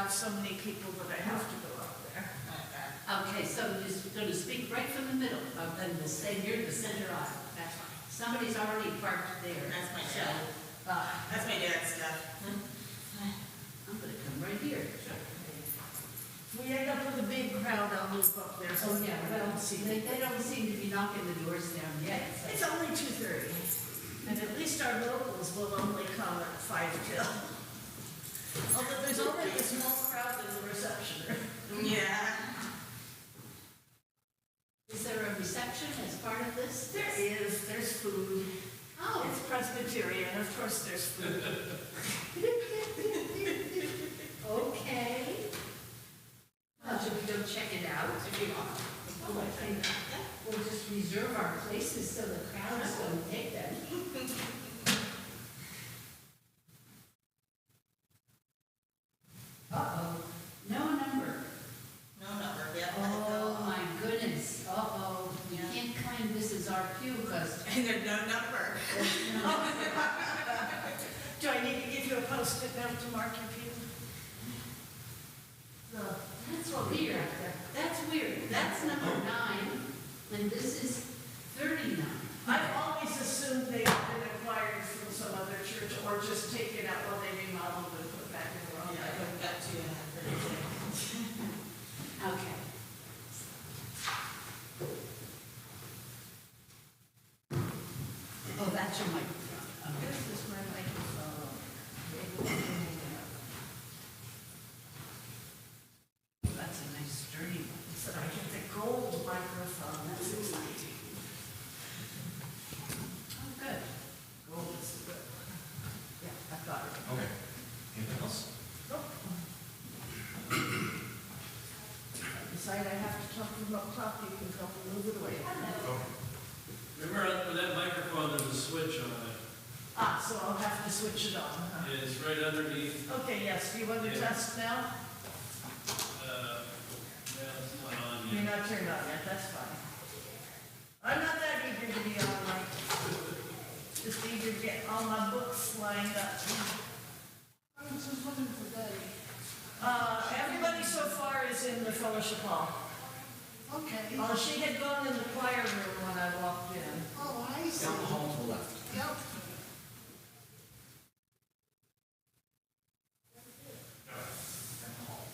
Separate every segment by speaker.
Speaker 1: have so many people that I have to go up there.
Speaker 2: Okay, so you're going to speak right from the middle, and stay near the center aisle.
Speaker 1: That's fine.
Speaker 2: Somebody's already parked there.
Speaker 1: That's my
Speaker 2: So,
Speaker 1: dad. That's my dad's stuff.
Speaker 2: I'm going to come right here.
Speaker 1: If we end up with a big crowd, I'll move up there.
Speaker 2: Oh, yeah, well, they don't seem to be knocking the doors down yet. So.
Speaker 1: It's only 2:30, and at least our locals will only come at 5 till. Although there's already a small crowd in the reception room. Yeah.
Speaker 2: Is there a reception as part of this?
Speaker 1: There is. There's food.
Speaker 2: Oh.
Speaker 1: It's Presbyterian. Of course there's food.
Speaker 2: Okay. Should we go check it out? If you want. Oh, I think we'll just reserve our places so the crowds don't take them. Uh-oh. No number.
Speaker 1: No number, yeah.
Speaker 2: Oh, my goodness. Uh-oh. We can't claim this is our pew because
Speaker 1: And there's no number. Do I need to give you a post-it note to mark your pew? No.
Speaker 2: that's weird. That's weird. That's number 9, and this is 39.
Speaker 1: I've always assumed they've been acquired from some other church or just taken out while they remodeled and put back in the wrong.
Speaker 3: Yeah, I've got two and a half.
Speaker 2: Okay. Oh, that's your microphone. Okay.
Speaker 1: This is my microphone.
Speaker 2: That's a nice sturdy one.
Speaker 1: So I get the gold microphone. That's exciting.
Speaker 2: Oh, good.
Speaker 1: Gold is the good one. Yeah, I've got it.
Speaker 4: Okay. Anything else?
Speaker 1: Nope. Decide I have to talk to them up top, you can help me move it away.
Speaker 4: Okay.
Speaker 5: Remember, with that microphone, there's a switch on it.
Speaker 1: Ah, so I'll have to switch it on, huh?
Speaker 5: It's right underneath.
Speaker 1: Okay, yes, do you want to
Speaker 5: Yeah.
Speaker 1: test now?
Speaker 5: It's not on
Speaker 1: You're
Speaker 5: yet.
Speaker 1: not turned on yet, that's fine. I'm not that eager to be on, like, just eager to get all my books lined up.
Speaker 3: I was just looking for Betty.
Speaker 1: Everybody so far is in the fellowship hall.
Speaker 3: Okay.
Speaker 1: She had gone in the choir room when I walked in.
Speaker 3: Oh, I see.
Speaker 4: Down the hall to the left.
Speaker 3: Yep.
Speaker 4: Down the hall.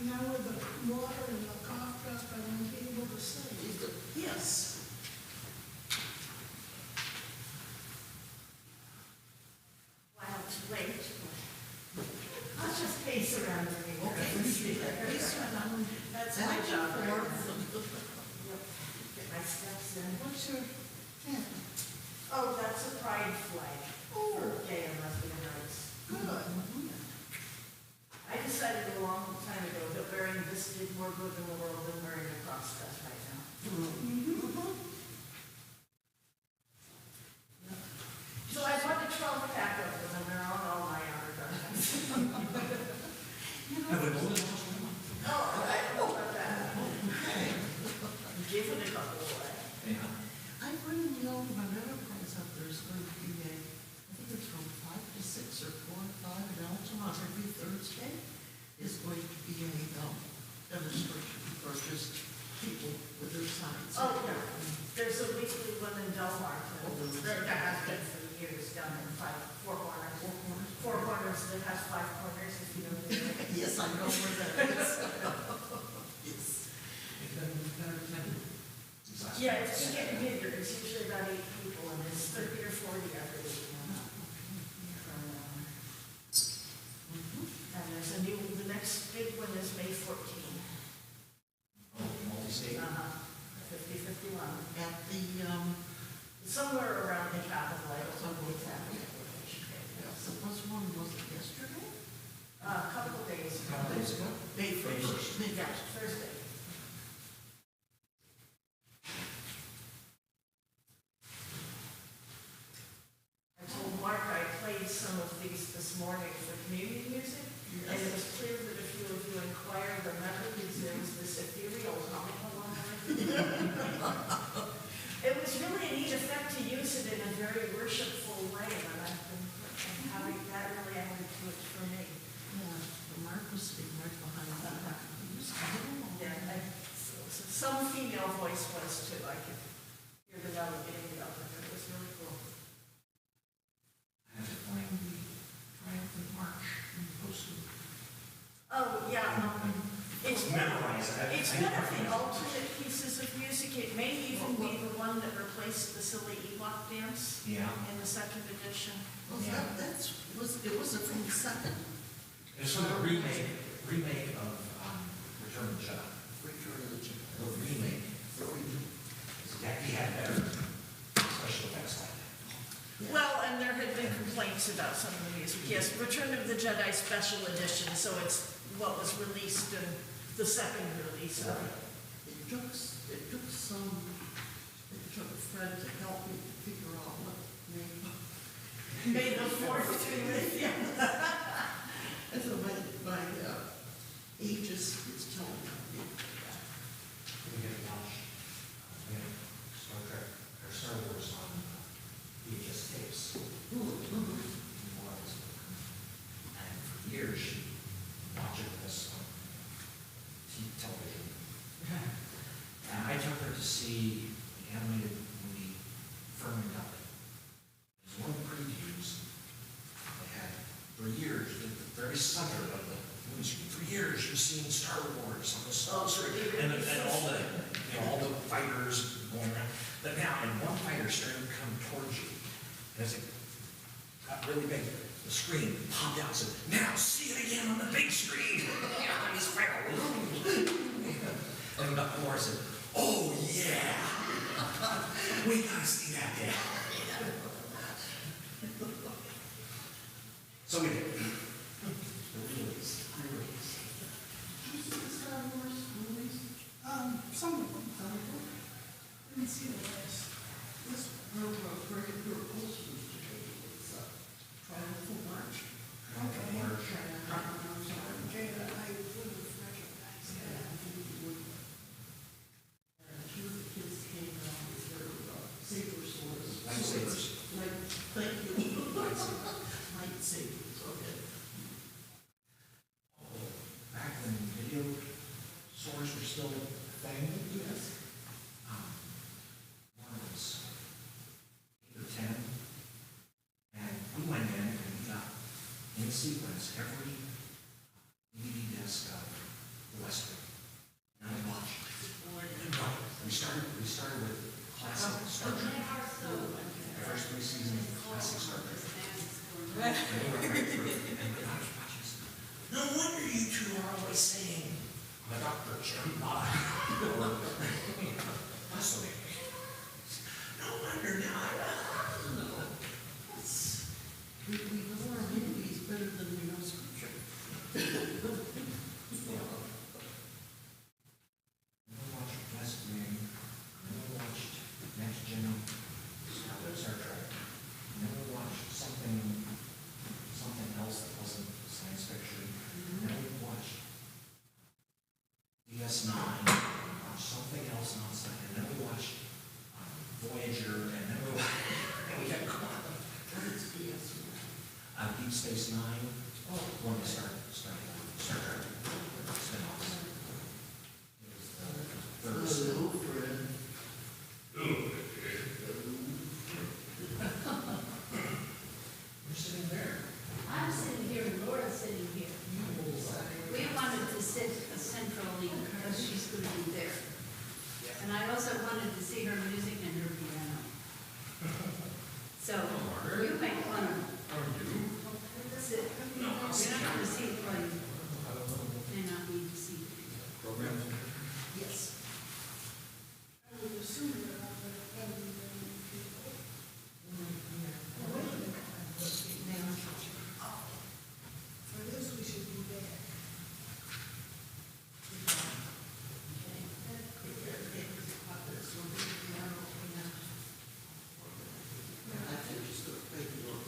Speaker 3: Now with the water and the cough drop, I won't be able to sing.
Speaker 1: Yes. Wow, it's late. I'll just pace around the room. That's my job. Yep. Get my steps in.
Speaker 3: What's your tent?
Speaker 1: Oh, that's a pride flag for gay and lesbian rights.
Speaker 3: Good.
Speaker 1: I decided a long time ago that wearing this did more good in the world than wearing a cross dress right now. So I bought a 12-pack of them, and they're on all my outer garments.
Speaker 4: Have we moved it?
Speaker 1: Oh, I don't know about that. Give it a couple away.
Speaker 4: Yeah.
Speaker 6: I really know my enterprise up there is going to be I think it's from 5 to 6 or 4 to 5 in Altamont every Thursday is going to be a demonstration for just people with their signs.
Speaker 1: Oh, yeah. There's a weekly one in Delmar, that has been for years down in four corners. Four corners that has 5 corners, if you know what I mean.
Speaker 6: Yes, I know where that is. Yes.
Speaker 1: Yeah, it's getting bigger. It's usually about 8 people, and it's 30 or 40 every week. And there's a new, the next big one is May 14.
Speaker 4: Oh, multi-state.
Speaker 1: 50-51.
Speaker 6: At the,
Speaker 1: Somewhere around the Capitol, I don't know exactly.
Speaker 6: so what's one, was it yesterday?
Speaker 1: A couple of days.
Speaker 4: A couple days ago?
Speaker 6: May
Speaker 4: May
Speaker 6: 1st. May
Speaker 1: Yeah,
Speaker 6: 1st.
Speaker 1: Thursday. I told Mark I played some of these this morning for community music, and it was clear that if you inquire the melodies, there was this ethereal humming along with it. It was really a neat effect to use it in a very worshipful way, and I've been having that really added to it for me.
Speaker 6: Yeah, the Mark was sitting right behind that. He was
Speaker 1: Yeah, some female voice was too. I could hear the melody getting it up, and it was really cool.
Speaker 4: I had to find the triumphant march and post it.
Speaker 1: Oh, yeah, it's
Speaker 4: Memorize it.
Speaker 1: It's one of the alternate pieces of music. It may even be the one that replaced the silly Ewok dance
Speaker 4: Yeah.
Speaker 1: in the 2nd edition.
Speaker 6: Was that, it was from the second
Speaker 4: It's from the remake of Return of the Jedi.
Speaker 6: Return of the Jedi.
Speaker 4: The remake. He had better special effects like that.
Speaker 1: Well, and there had been complaints about some of the music. Yes, Return of the Jedi Special Edition, so it's what was released in the 2nd release of it.
Speaker 6: It took Fred to help me figure out what name.
Speaker 1: May the 4th to with you.
Speaker 6: And so my aegis is telling me.
Speaker 4: We get to watch Star Trek or Star Wars on VHS tapes. And for years she watched it with us on television. And I took her to see the animated movie Firming Up. It was one of the previews they had for years, at the very center of the movie screen. For years, you've seen Star Wars on the screen, and all the, all the fighters going around. But now, and one fighter started to come towards you, and as it got really big, the screen popped out and said, "Now see it again on the big screen." Yeah, and he's fighting. And about more said, "Oh yeah, we gotta see that again." So we did. Re-release.
Speaker 6: Did you see the Star Wars movies?
Speaker 3: Some of them. Didn't see the rest.
Speaker 6: This we're posters today. It's Triumphal March.
Speaker 3: Okay.
Speaker 4: March.
Speaker 6: I'm sorry.
Speaker 3: Jada, I would have recognized that.
Speaker 6: Two of the kids came out with their saber swords.
Speaker 4: Lightsabers.
Speaker 6: Thank you. Lightsabers, okay.
Speaker 4: Oh, back when video swords were still a thing,
Speaker 6: Yes.
Speaker 4: one was 8 or 10, and we went in and we got in sequence every DVD disc of the started with classic Star Trek. The first 3 seasons of classic Star Trek. And we went right through it, and I was watching this. No wonder you two are always saying, "I'm a Dr. Jim Bye." Or, Leslie. No wonder now.
Speaker 6: We know our movies better than we know scripture.
Speaker 4: Never watched West Wing. Never watched Next Gen. Star Trek. Never watched something else that wasn't science fiction. Never watched DS9. Watched something else non-science. And then we watched Voyager. And then we had Quantum.
Speaker 6: What is DS?
Speaker 4: Deep Space Nine. When they started Star Trek spin-offs. It was the third
Speaker 3: Hello, friend.
Speaker 4: You're sitting there.
Speaker 2: I'm sitting here and Laura's sitting here. We wanted to sit centrally because she's going to be there. And I also wanted to see her music and her piano. So you might want to sit. You're not going to see it playing. May not need to see it.
Speaker 5: Program.
Speaker 6: Yes.
Speaker 3: I would assume that I'm going to have many people. For this, we should be there.
Speaker 6: I think just a big look.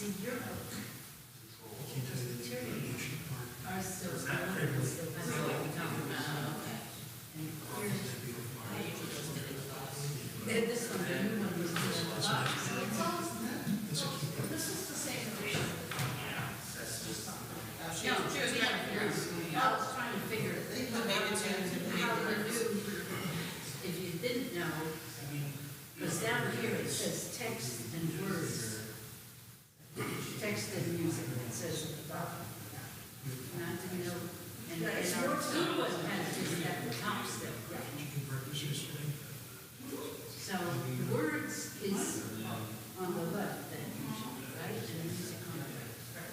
Speaker 2: see your book. Are still.
Speaker 5: Is that
Speaker 2: And this one, the new one was in the box.
Speaker 1: This is the same edition.
Speaker 2: No, I was trying to figure how to do, if you didn't know, because down here it says text and words. Text and music, it says at the bottom. And I didn't know, and our new one has just at the top still. So words is on the left then, right, and music on the right.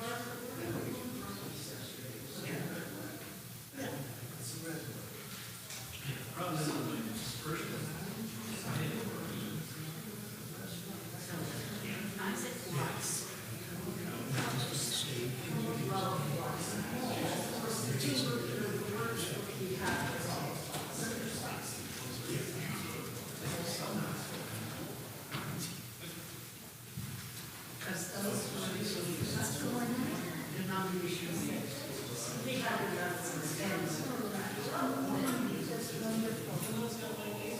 Speaker 5: Problem is, when first
Speaker 2: Isaac Watts. Because those were denominations. We have enough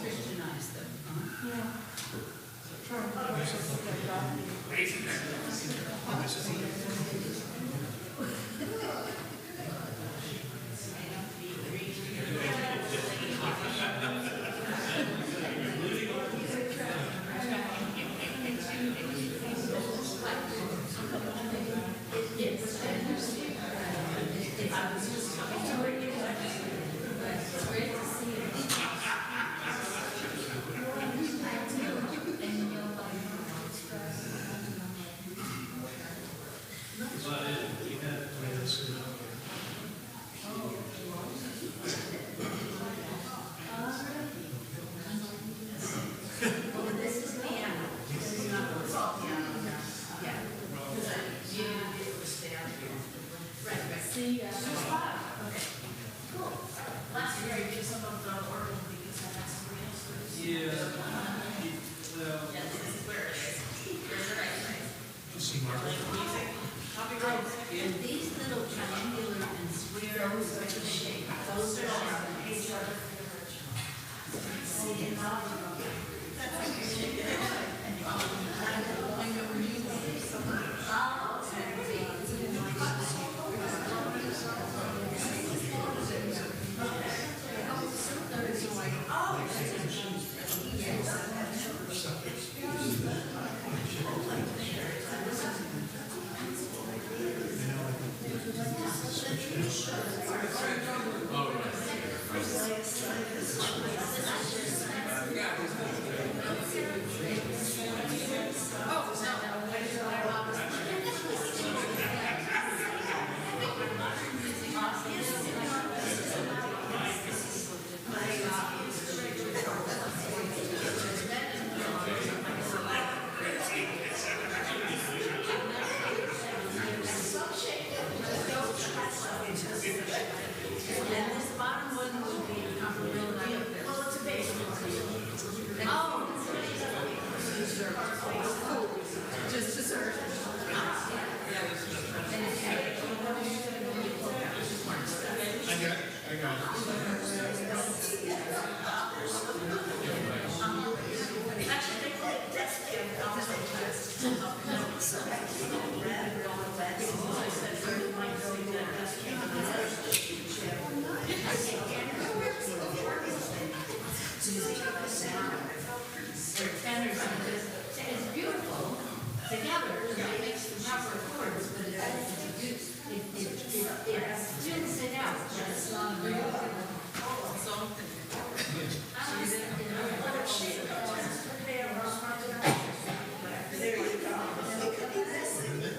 Speaker 2: Christianize them. And these little triangular and square shape, those are It's beautiful together, it makes the proper chords, but it spins it out, but it's not real.
Speaker 1: There you go.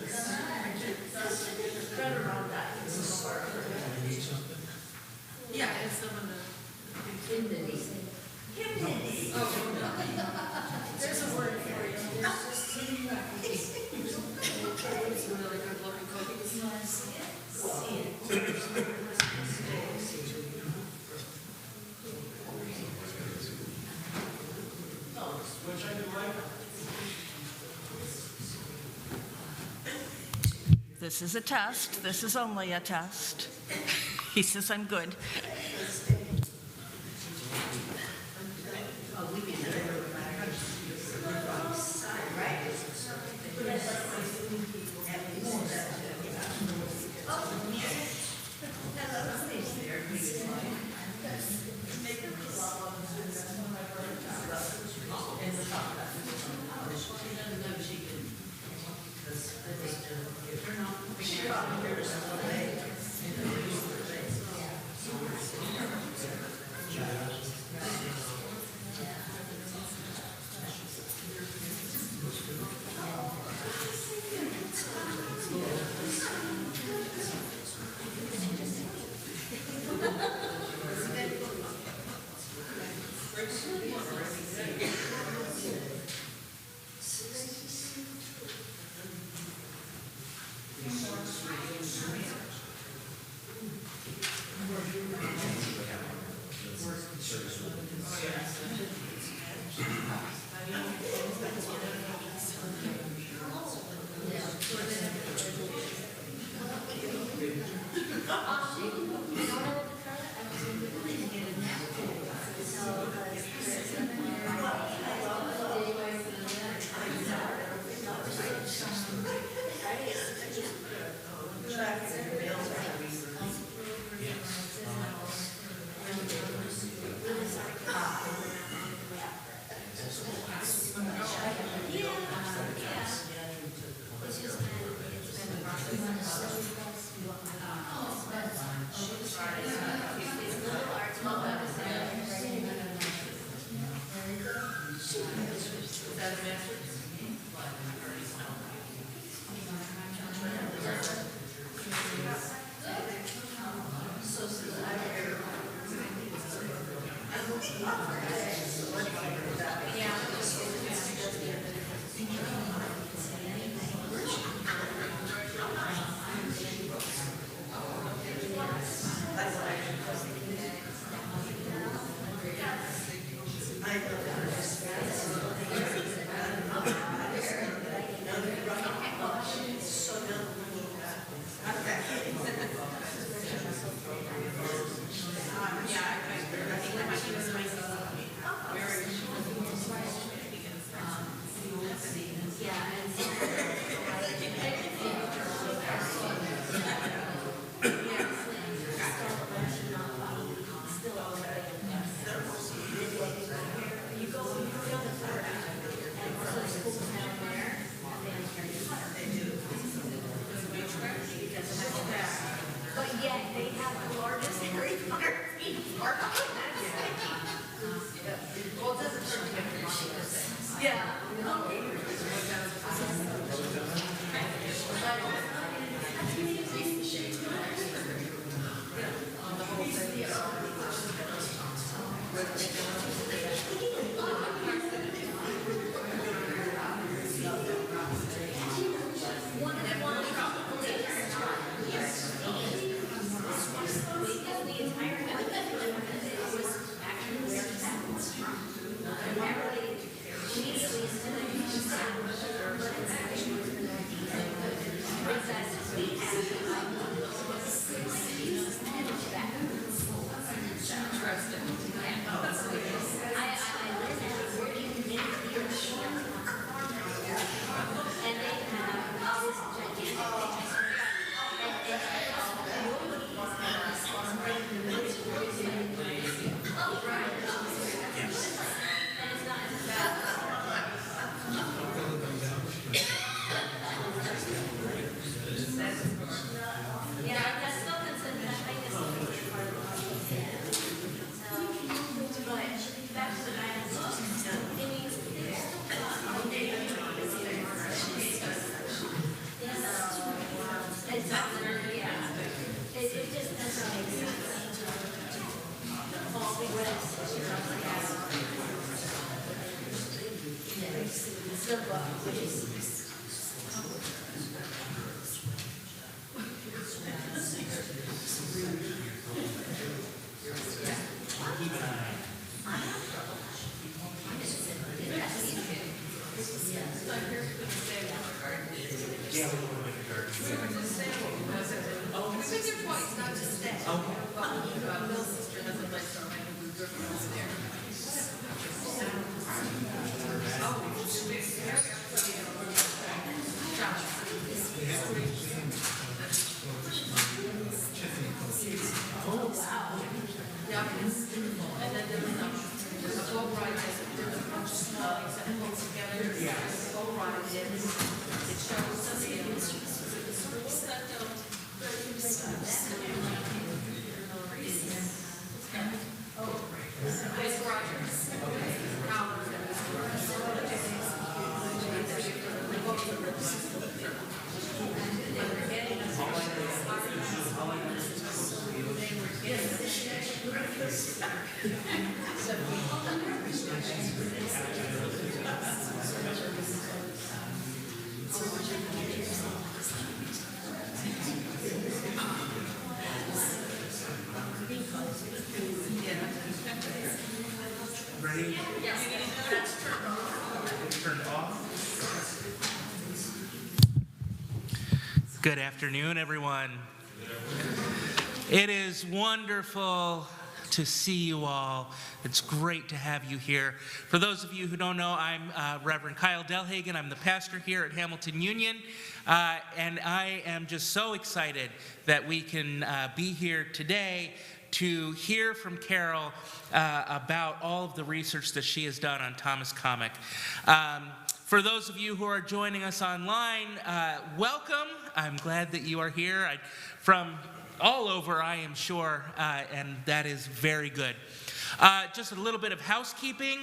Speaker 1: This is a test. This is only a test. He says I'm good.
Speaker 7: Ready? Turned off. Good afternoon, everyone. It is wonderful to see you all. It's great to have you here. For those of you who don't know, I'm Reverend Kyle Delhagen. I'm the pastor here at Hamilton Union, and I am just so excited that we can be here today to hear from Carol about all of the research that she has done on Thomas Commuck. For those of you who are joining us online, welcome. I'm glad that you are here. From all over, I am sure, and that is very good. Just a little bit of housekeeping.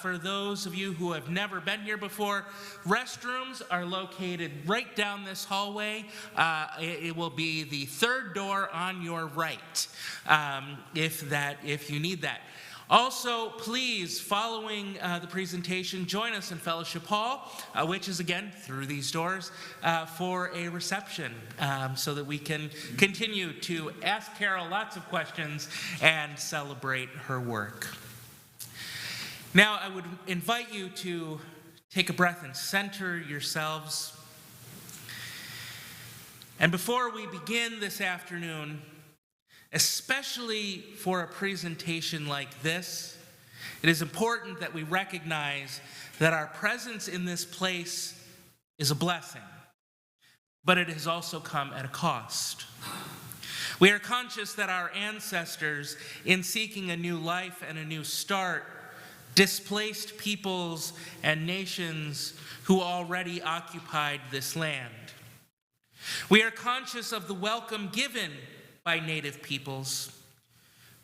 Speaker 7: For those of you who have never been here before, restrooms are located right down this hallway. It will be the third door on your right, if you need that. Also, please, following the presentation, join us in Fellowship Hall, which is, again, through these doors, for a reception so that we can continue to ask Carol lots of questions and celebrate her work. Now, I would invite you to take a breath and center yourselves. And before we begin this afternoon, especially for a presentation like this, it is important that we recognize that our presence in this place is a blessing, but it has also come at a cost. We are conscious that our ancestors, in seeking a new life and a new start, displaced peoples and nations who already occupied this land. We are conscious of the welcome given by native peoples.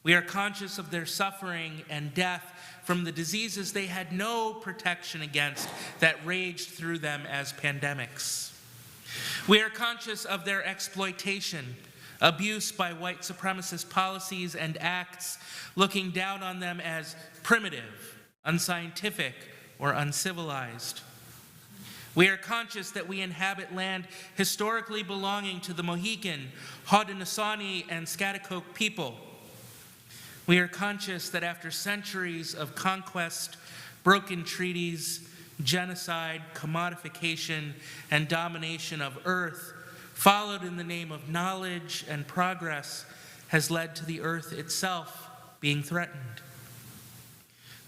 Speaker 7: We are conscious of their suffering and death from the diseases they had no protection against that raged through them as pandemics. We are conscious of their exploitation, abuse by white supremacist policies and acts, looking down on them as primitive, unscientific, or uncivilized. We are conscious that we inhabit land historically belonging to the Mohican, Haudenosaunee, and Schaghticoke people. We are conscious that after centuries of conquest, broken treaties, genocide, commodification, and domination of earth, followed in the name of knowledge and progress, has led to the earth itself being threatened.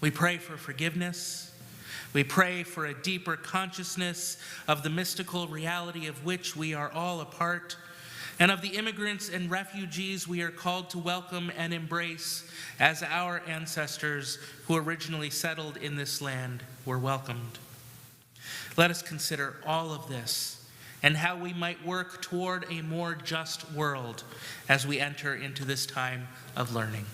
Speaker 7: We pray for forgiveness. We pray for a deeper consciousness of the mystical reality of which we are all a part, and of the immigrants and refugees we are called to welcome and embrace as our ancestors who originally settled in this land were welcomed. Let us consider all of this and how we might work toward a more just world as we enter into this time of learning.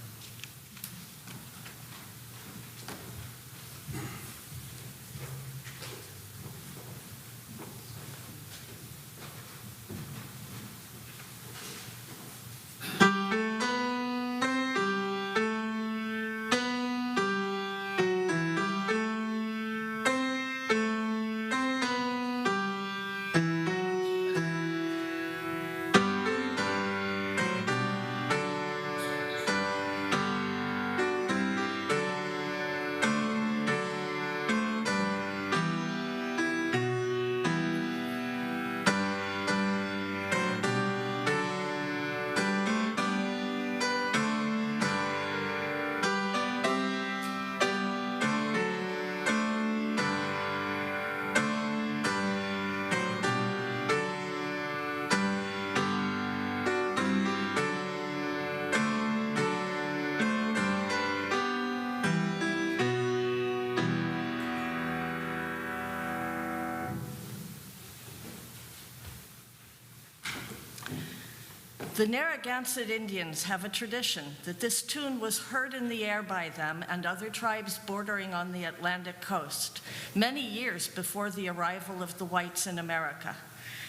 Speaker 8: The Narragansett Indians have a tradition that this tune was heard in the air by them and other tribes bordering on the Atlantic coast many years before the arrival of the whites in America,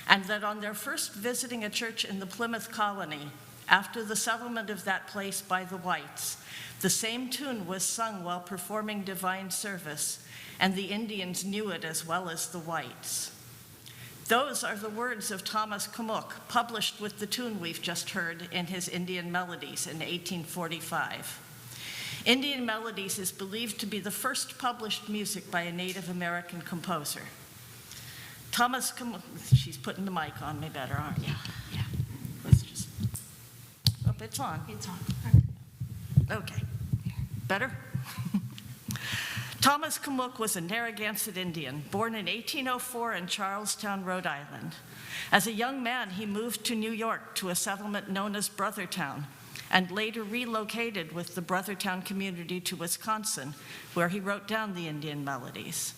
Speaker 8: and that on their first visiting a church in the Plymouth colony, after the settlement of that place by the whites, the same tune was sung while performing divine service, and the Indians knew it as well as the whites. Those are the words of Thomas Commuck, published with the tune we've just heard in his Indian Melodies in 1845. Indian Melodies is believed to be the first published music by a Native American composer. Thomas Commuck, she's putting the mic on me better, aren't you?
Speaker 2: Yeah.
Speaker 8: Let's just, oh, it's on.
Speaker 2: It's on.
Speaker 8: Okay, better? Thomas Commuck was a Narragansett Indian, born in 1804 in Charlestown, Rhode Island. As a young man, he moved to New York to a settlement known as Brothertown, and later relocated with the Brothertown community to Wisconsin, where he wrote down the Indian Melodies.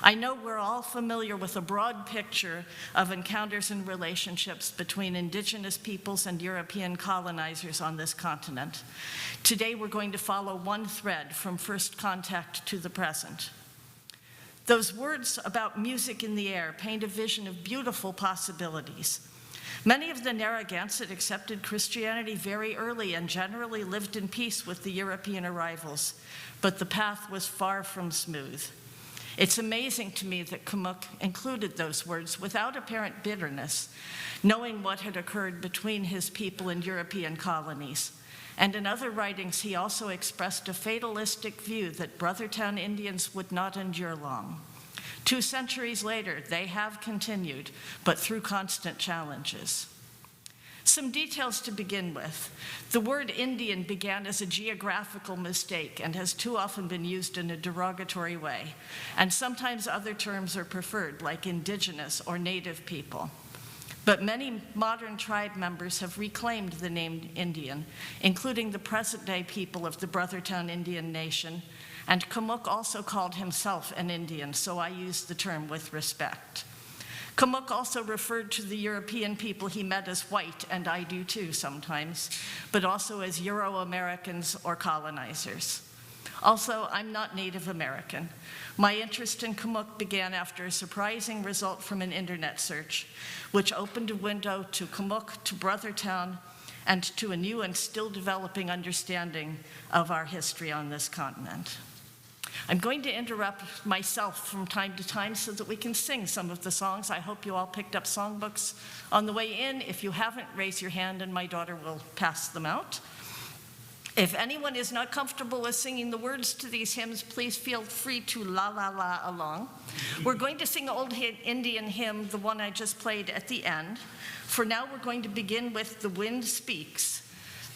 Speaker 8: I know we're all familiar with a broad picture of encounters and relationships between indigenous peoples and European colonizers on this continent. Today, we're going to follow one thread from first contact to the present. Those words about music in the air paint a vision of beautiful possibilities. Many of the Narragansett accepted Christianity very early and generally lived in peace with the European arrivals, but the path was far from smooth. It's amazing to me that Commuck included those words without apparent bitterness, knowing what had occurred between his people and European colonies. And in other writings, he also expressed a fatalistic view that Brothertown Indians would not endure long. 2 centuries later, they have continued, but through constant challenges. Some details to begin with. The word Indian began as a geographical mistake and has too often been used in a derogatory way. And sometimes other terms are preferred, like indigenous or native people. But many modern tribe members have reclaimed the name Indian, including the present-day people of the Brothertown Indian Nation, and Commuck also called himself an Indian, so I use the term with respect. Commuck also referred to the European people he met as white, and I do too sometimes, but also as Euro-Americans or colonizers. Also, I'm not Native American. My interest in Commuck began after a surprising result from an internet search, which opened a window to Commuck, to Brothertown, and to a new and still developing understanding of our history on this continent. I'm going to interrupt myself from time to time so that we can sing some of the songs. I hope you all picked up songbooks on the way in. If you haven't, raise your hand and my daughter will pass them out. If anyone is not comfortable with singing the words to these hymns, please feel free to la la la along. We're going to sing Old Indian hymn, the one I just played at the end. For now, we're going to begin with The Wind Speaks.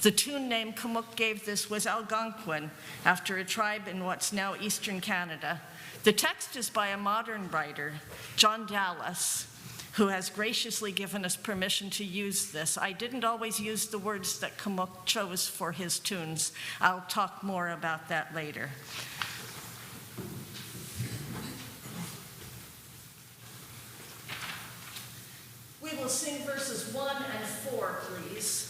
Speaker 8: The tune name Commuck gave this was Algonquin, after a tribe in what's now eastern Canada. The text is by a modern writer, John Dallas, who has graciously given us permission to use this. I didn't always use the words that Commuck chose for his tunes. I'll talk more about that later. We will sing verses 1 and 4, please.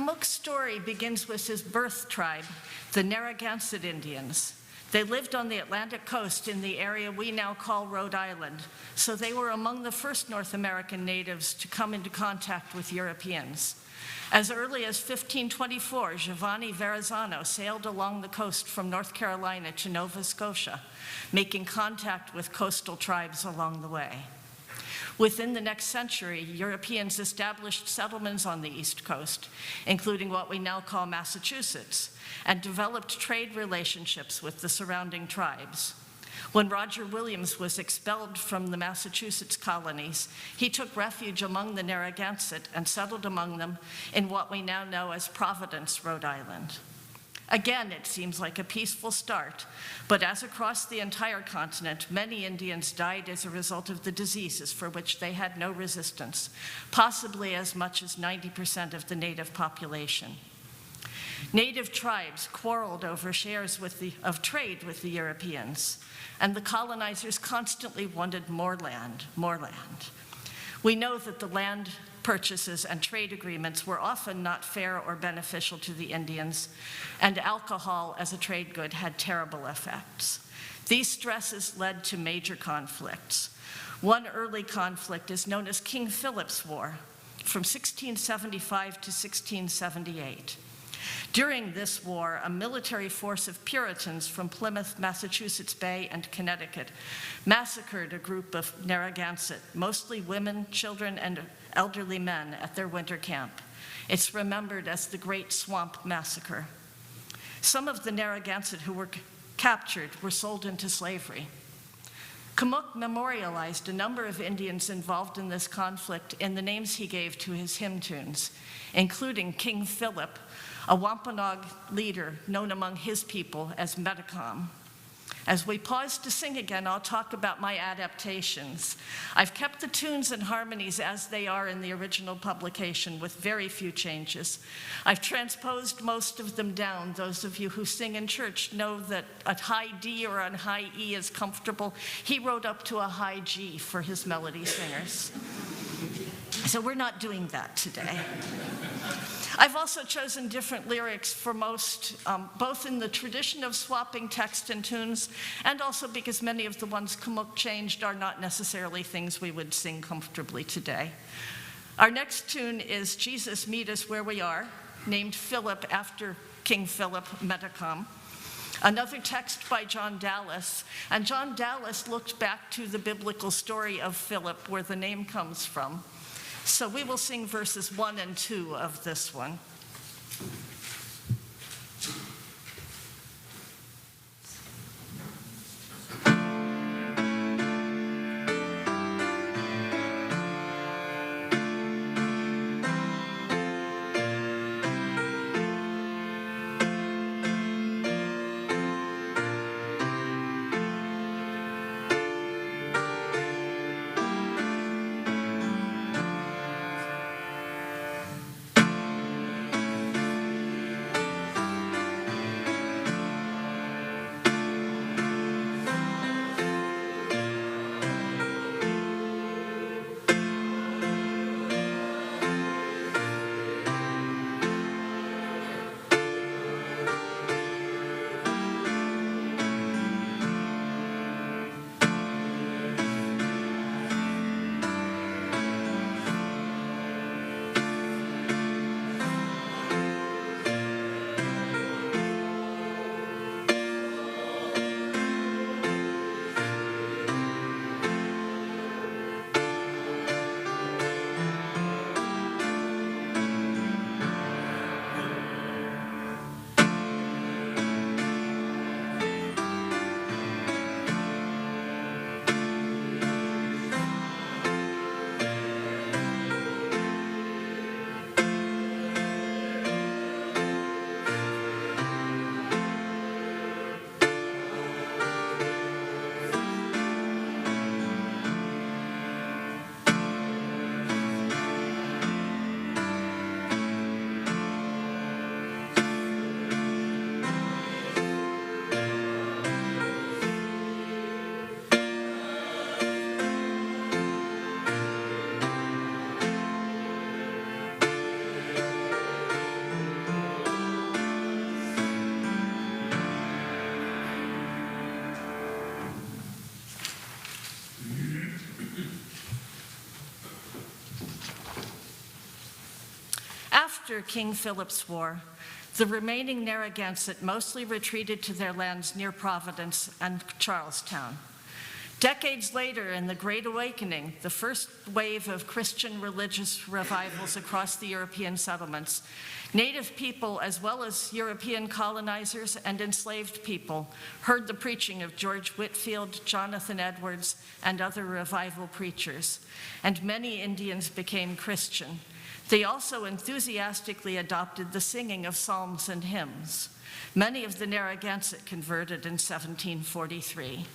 Speaker 8: Commuck's story begins with his birth tribe, the Narragansett Indians. They lived on the Atlantic coast in the area we now call Rhode Island, so they were among the first North American natives to come into contact with Europeans. As early as 1524, Giovanni Verrazzano sailed along the coast from North Carolina to Nova Scotia, making contact with coastal tribes along the way. Within the next century, Europeans established settlements on the East Coast, including what we now call Massachusetts, and developed trade relationships with the surrounding tribes. When Roger Williams was expelled from the Massachusetts colonies, he took refuge among the Narragansett and settled among them in what we now know as Providence, Rhode Island. Again, it seems like a peaceful start, but as across the entire continent, many Indians died as a result of the diseases for which they had no resistance, possibly as much as 90% of the native population. Native tribes quarreled over shares of trade with the Europeans, and the colonizers constantly wanted more land, more land. We know that the land purchases and trade agreements were often not fair or beneficial to the Indians, and alcohol as a trade good had terrible effects. These stresses led to major conflicts. One early conflict is known as King Philip's War, from 1675 to 1678. During this war, a military force of Puritans from Plymouth, Massachusetts Bay, and Connecticut massacred a group of Narragansett, mostly women, children, and elderly men at their winter camp. It's remembered as the Great Swamp Massacre. Some of the Narragansett who were captured were sold into slavery. Commuck memorialized a number of Indians involved in this conflict in the names he gave to his hymn tunes, including King Philip, a Wampanoag leader known among his people as Metacom. As we pause to sing again, I'll talk about my adaptations. I've kept the tunes and harmonies as they are in the original publication with very few changes. I've transposed most of them down. Those of you who sing in church know that a high D or a high E is comfortable. He wrote up to a high G for his melody singers. So we're not doing that today. I've also chosen different lyrics for most, both in the tradition of swapping text and tunes, and also because many of the ones Commuck changed are not necessarily things we would sing comfortably today. Our next tune is Jesus Meet Us Where We Are, named Philip after King Philip Metacom. Another text by John Dallas, and John Dallas looked back to the biblical story of Philip, where the name comes from. So we will sing verses 1 and 2 of this one. After King Philip's War, the remaining Narragansett mostly retreated to their lands near Providence and Charlestown. Decades later, in the Great Awakening, the first wave of Christian religious revivals across the European settlements, Native people, as well as European colonizers and enslaved people, heard the preaching of George Whitefield, Jonathan Edwards, and other revival preachers, and many Indians became Christian. They also enthusiastically adopted the singing of psalms and hymns. Many of the Narragansett converted in 1743.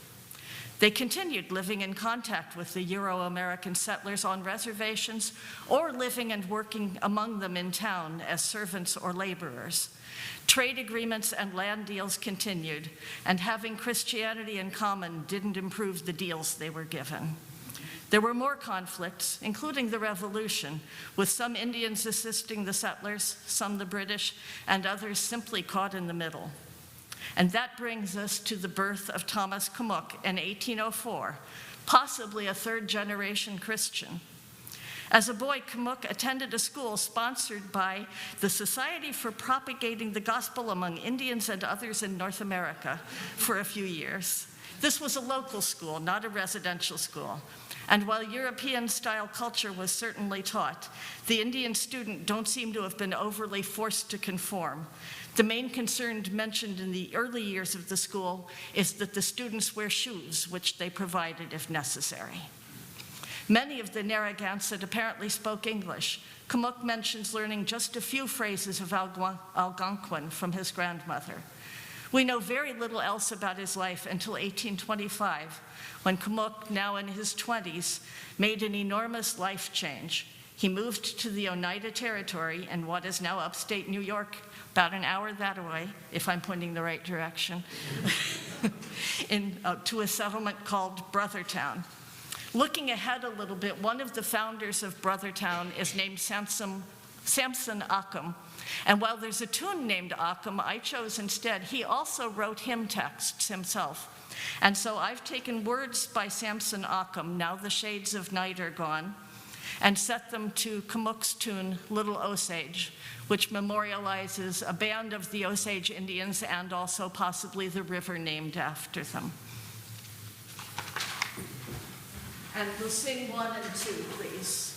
Speaker 8: They continued living in contact with the Euro-American settlers on reservations or living and working among them in town as servants or laborers. Trade agreements and land deals continued, and having Christianity in common didn't improve the deals they were given. There were more conflicts, including the Revolution, with some Indians assisting the settlers, some the British, and others simply caught in the middle. And that brings us to the birth of Thomas Commuck in 1804, possibly a third-generation Christian. As a boy, Commuck attended a school sponsored by the Society for Propagating the Gospel Among Indians and Others in North America for a few years. This was a local school, not a residential school. And while European-style culture was certainly taught, the Indian student don't seem to have been overly forced to conform. The main concern mentioned in the early years of the school is that the students wear shoes, which they provided if necessary. Many of the Narragansett apparently spoke English. Commuck mentions learning just a few phrases of Algonquin from his grandmother. We know very little else about his life until 1825, when Commuck, now in his 20s, made an enormous life change. He moved to the Oneida Territory in what is now upstate New York, about an hour that way, if I'm pointing the right direction, to a settlement called Brothertown. Looking ahead a little bit, one of the founders of Brothertown is named Samson Occam. And while there's a tune named Occam, I chose instead, he also wrote hymn texts himself. And so I've taken words by Samson Occam, Now the Shades of Night Are Gone, and set them to Commuck's tune, Little Osage, which memorializes a band of the Osage Indians and also possibly the river named after them. And we'll sing 1 and 2, please.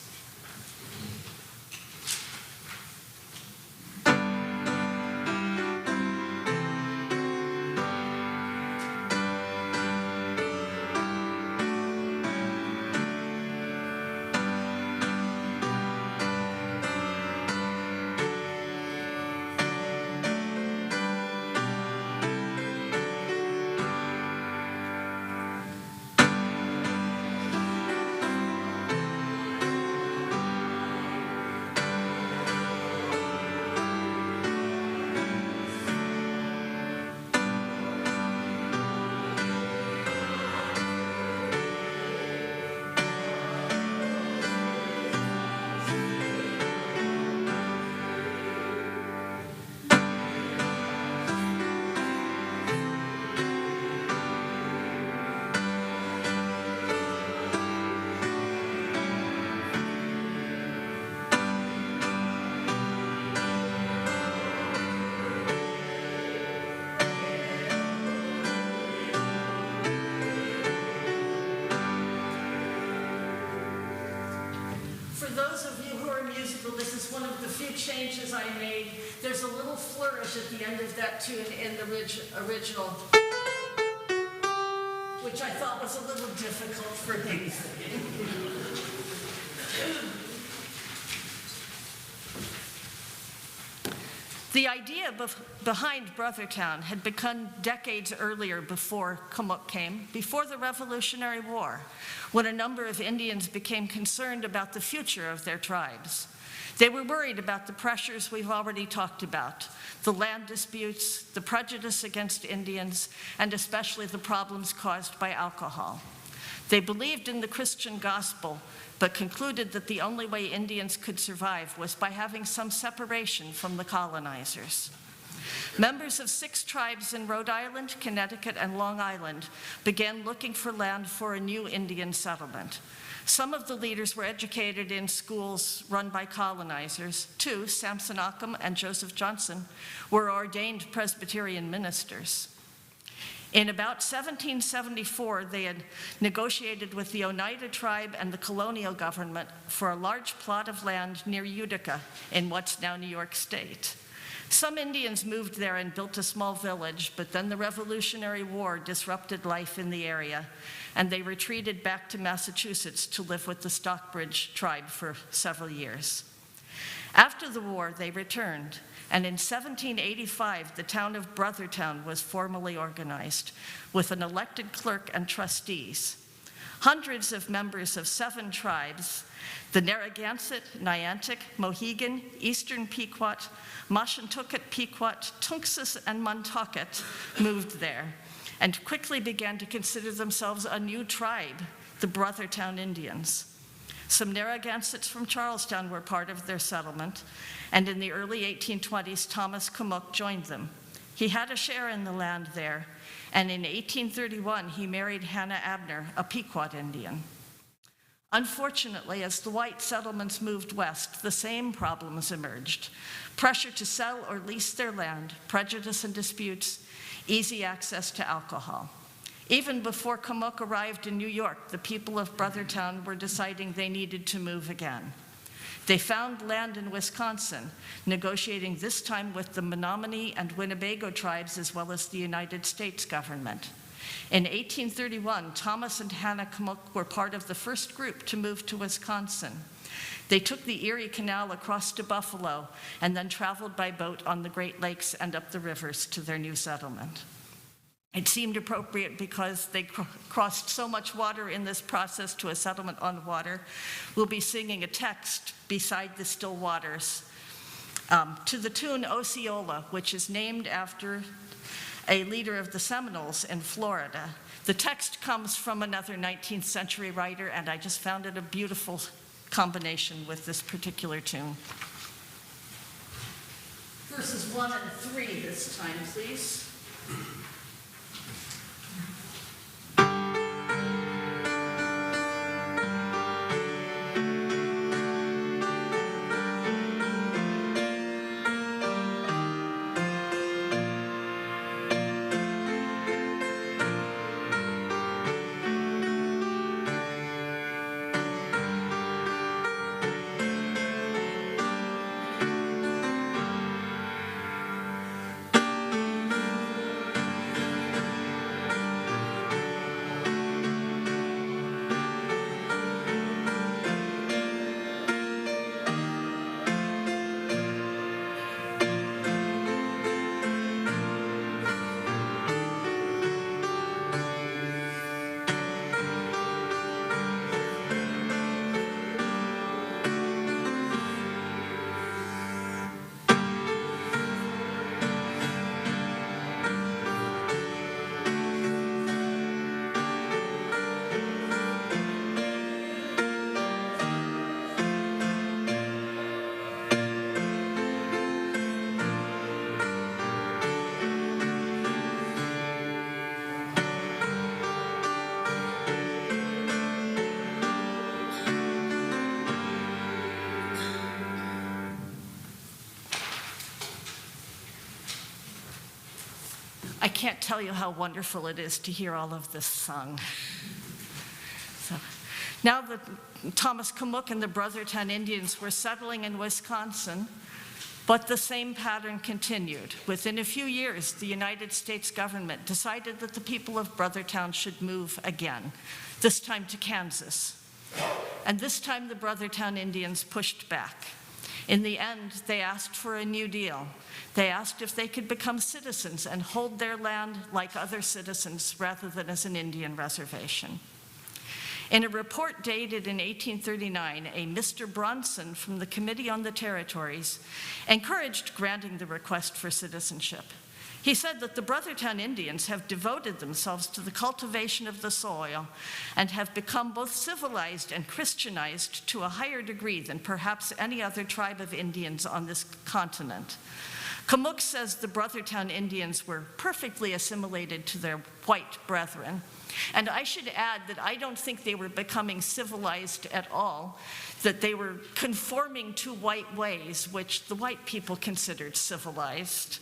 Speaker 8: This is one of the few changes I made. There's a little flourish at the end of that tune in the original, which I thought was a little difficult for him. The idea behind Brothertown had begun decades earlier before Commuck came, before the Revolutionary War, when a number of Indians became concerned about the future of their tribes. They were worried about the pressures we've already talked about, the land disputes, the prejudice against Indians, and especially the problems caused by alcohol. They believed in the Christian gospel, but concluded that the only way Indians could survive was by having some separation from the colonizers. Members of 6 tribes in Rhode Island, Connecticut, and Long Island began looking for land for a new Indian settlement. Some of the leaders were educated in schools run by colonizers. Two, Samson Occam and Joseph Johnson, were ordained Presbyterian ministers. In about 1774, they had negotiated with the Oneida tribe and the colonial government for a large plot of land near Utica in what's now New York State. Some Indians moved there and built a small village, but then the Revolutionary War disrupted life in the area, and they retreated back to Massachusetts to live with the Stockbridge tribe for several years. After the war, they returned, and in 1785, the town of Brothertown was formally organized with an elected clerk and trustees. Hundreds of members of 7 tribes, the Narragansett, Niantic, Mohegan, Eastern Pequot, Mashantucket Pequot, Tunxus, and Montaukett moved there and quickly began to consider themselves a new tribe, the Brothertown Indians. Some Narragansetts from Charlestown were part of their settlement, and in the early 1820s, Thomas Commuck joined them. He had a share in the land there, and in 1831, he married Hannah Abner, a Pequot Indian. Unfortunately, as the white settlements moved west, the same problems emerged: pressure to sell or lease their land, prejudice and disputes, easy access to alcohol. Even before Commuck arrived in New York, the people of Brothertown were deciding they needed to move again. They found land in Wisconsin, negotiating this time with the Menominee and Winnebago tribes as well as the United States government. In 1831, Thomas and Hannah Commuck were part of the first group to move to Wisconsin. They took the Erie Canal across to Buffalo and then traveled by boat on the Great Lakes and up the rivers to their new settlement. It seemed appropriate because they crossed so much water in this process to a settlement on water. We'll be singing a text, Beside the Still Waters, to the tune Osceola, which is named after a leader of the Seminoles in Florida. The text comes from another 19th century writer, and I just found it a beautiful combination with this particular tune. Verses 1 and 3 this time, please. I can't tell you how wonderful it is to hear all of this sung. So, now that Thomas Commuck and the Brothertown Indians were settling in Wisconsin, but the same pattern continued. Within a few years, the United States government decided that the people of Brothertown should move again, this time to Kansas. And this time the Brothertown Indians pushed back. In the end, they asked for a new deal. They asked if they could become citizens and hold their land like other citizens rather than as an Indian reservation. In a report dated in 1839, a Mr. Bronson from the Committee on the Territories encouraged granting the request for citizenship. He said that the Brothertown Indians have devoted themselves to the cultivation of the soil and have become both civilized and Christianized to a higher degree than perhaps any other tribe of Indians on this continent. Commuck says the Brothertown Indians were perfectly assimilated to their white brethren. And I should add that I don't think they were becoming civilized at all, that they were conforming to white ways, which the white people considered civilized.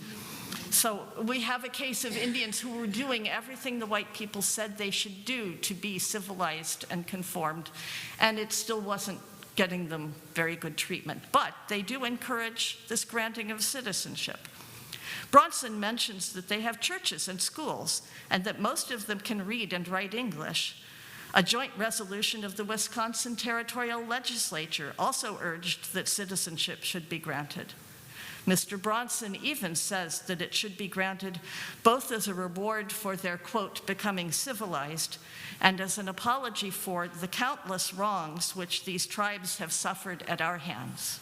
Speaker 8: So we have a case of Indians who were doing everything the white people said they should do to be civilized and conformed, and it still wasn't getting them very good treatment. But they do encourage this granting of citizenship. Bronson mentions that they have churches and schools, and that most of them can read and write English. A joint resolution of the Wisconsin Territorial Legislature also urged that citizenship should be granted. Mr. Bronson even says that it should be granted both as a reward for their, quote, becoming civilized, and as an apology for the countless wrongs which these tribes have suffered at our hands.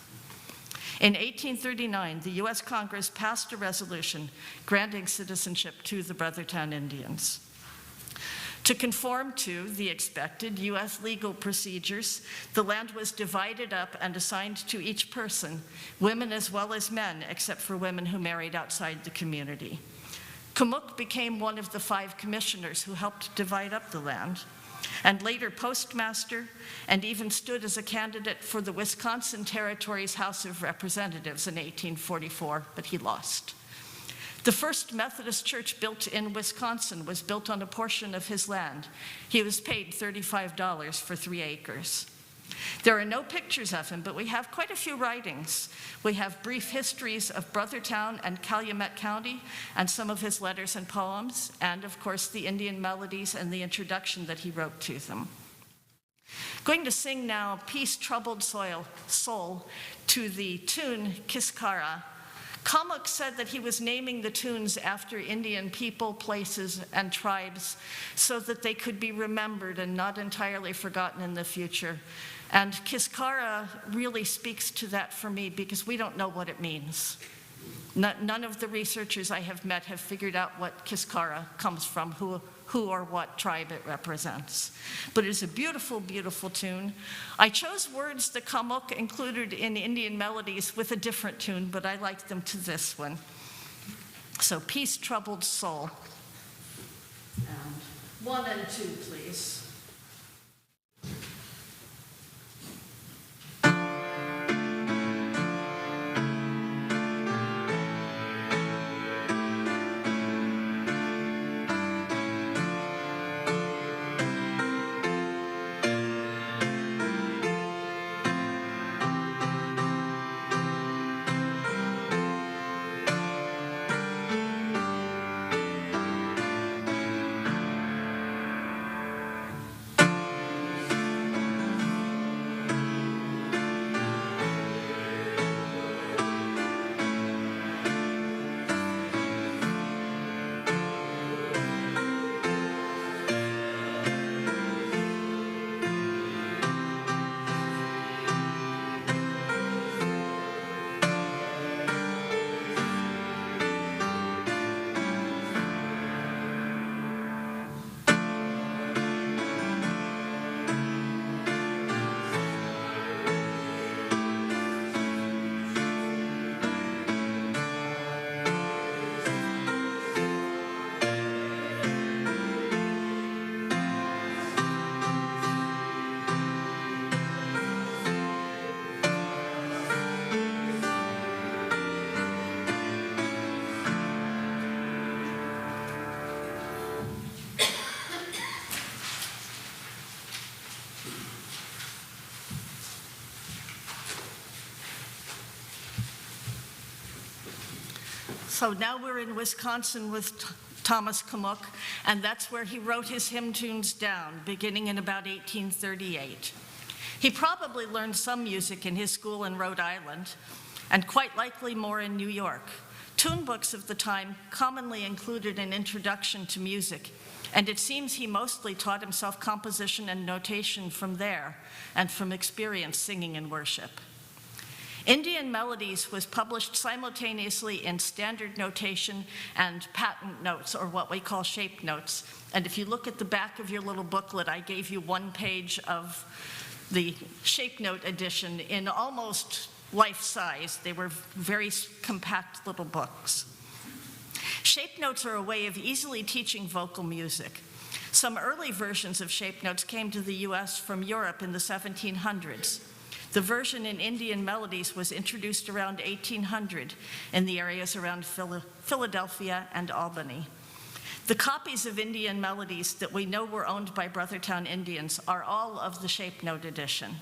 Speaker 8: In 1839, the U.S. Congress passed a resolution granting citizenship to the Brothertown Indians. To conform to the expected U.S. legal procedures, the land was divided up and assigned to each person, women as well as men, except for women who married outside the community. Commuck became one of the 5 commissioners who helped divide up the land, and later postmaster, and even stood as a candidate for the Wisconsin Territory's House of Representatives in 1844, but he lost. The first Methodist church built in Wisconsin was built on a portion of his land. He was paid $35 for 3 acres. There are no pictures of him, but we have quite a few writings. We have brief histories of Brothertown and Calumet County, and some of his letters and poems, and of course the Indian Melodies and the introduction that he wrote to them. Going to sing now Peace Troubled Soul to the tune Kiskara. Commuck said that he was naming the tunes after Indian people, places, and tribes so that they could be remembered and not entirely forgotten in the future. And Kiskara really speaks to that for me because we don't know what it means. None of the researchers I have met have figured out what Kiskara comes from, who or what tribe it represents. But it's a beautiful, beautiful tune. I chose words that Commuck included in Indian Melodies with a different tune, but I like them to this one. So, Peace Troubled Soul. And 1 and 2, please. So now we're in Wisconsin with Thomas Commuck, and that's where he wrote his hymn tunes down, beginning in about 1838. He probably learned some music in his school in Rhode Island, and quite likely more in New York. Tune books of the time commonly included an introduction to music, and it seems he mostly taught himself composition and notation from there, and from experience singing in worship. Indian Melodies was published simultaneously in standard notation and patent notes, or what we call shape notes. And if you look at the back of your little booklet, I gave you 1 page of the shape note edition in almost life-size. They were very compact little books. Shape notes are a way of easily teaching vocal music. Some early versions of shape notes came to the US from Europe in the 1700s. The version in Indian Melodies was introduced around 1800 in the areas around Philadelphia and Albany. The copies of Indian Melodies that we know were owned by Brothertown Indians are all of the shape note edition,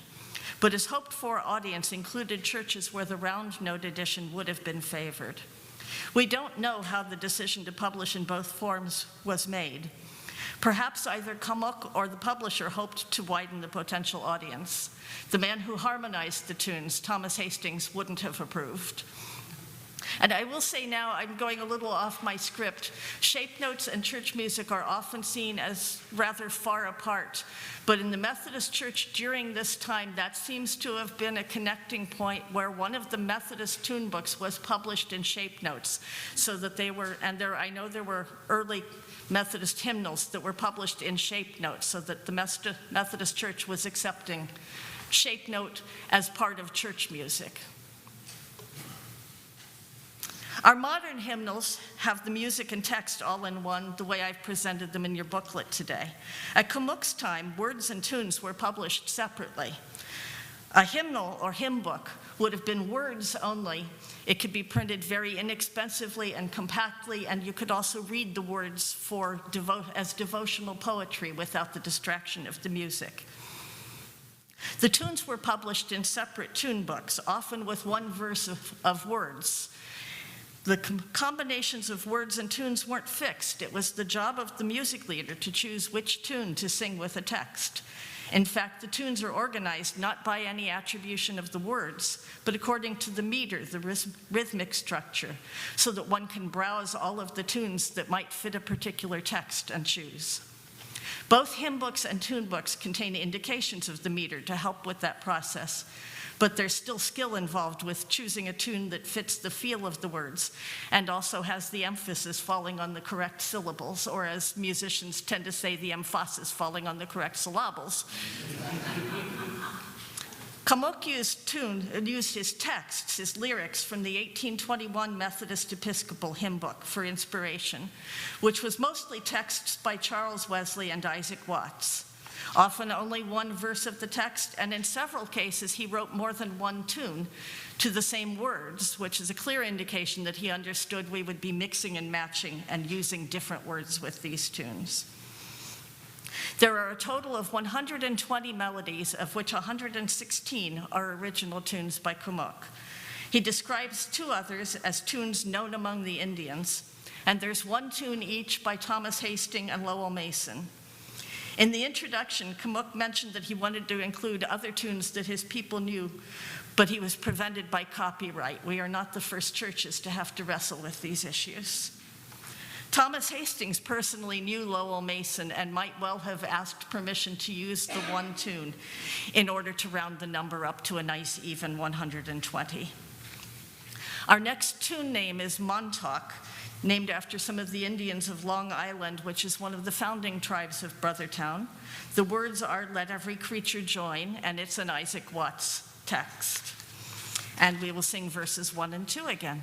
Speaker 8: but as hoped for audience included churches where the round note edition would have been favored. We don't know how the decision to publish in both forms was made. Perhaps either Commuck or the publisher hoped to widen the potential audience. The man who harmonized the tunes, Thomas Hastings, wouldn't have approved. And I will say now, I'm going a little off my script, shape notes and church music are often seen as rather far apart, but in the Methodist Church during this time, that seems to have been a connecting point where one of the Methodist tune books was published in shape notes, so that they were, and I know there were early Methodist hymnals that were published in shape notes, so that the Methodist Church was accepting shape note as part of church music. Our modern hymnals have the music and text all in one, the way I've presented them in your booklet today. At Commuck's time, words and tunes were published separately. A hymnal or hymn book would have been words only. It could be printed very inexpensively and compactly, and you could also read the words as devotional poetry without the distraction of the music. The tunes were published in separate tune books, often with one verse of words. The combinations of words and tunes weren't fixed. It was the job of the music leader to choose which tune to sing with a text. In fact, the tunes are organized not by any attribution of the words, but according to the meter, the rhythmic structure, so that one can browse all of the tunes that might fit a particular text and choose. Both hymn books and tune books contain indications of the meter to help with that process, but there's still skill involved with choosing a tune that fits the feel of the words and also has the emphasis falling on the correct syllables, or as musicians tend to say, the emphasis falling on the correct syllables. Commuck used his texts, his lyrics from the 1821 Methodist Episcopal hymn book for inspiration, which was mostly texts by Charles Wesley and Isaac Watts. Often only one verse of the text, and in several cases he wrote more than one tune to the same words, which is a clear indication that he understood we would be mixing and matching and using different words with these tunes. There are a total of 120 melodies, of which 116 are original tunes by Commuck. He describes two others as tunes known among the Indians, and there's one tune each by Thomas Hastings and Lowell Mason. In the introduction, Commuck mentioned that he wanted to include other tunes that his people knew, but he was prevented by copyright. We are not the first churches to have to wrestle with these issues. Thomas Hastings personally knew Lowell Mason and might well have asked permission to use the one tune in order to round the number up to a nice even 120. Our next tune name is Montauk, named after some of the Indians of Long Island, which is one of the founding tribes of Brothertown. The words are, "Let every creature join," and it's an Isaac Watts text. And we will sing verses 1 and 2 again.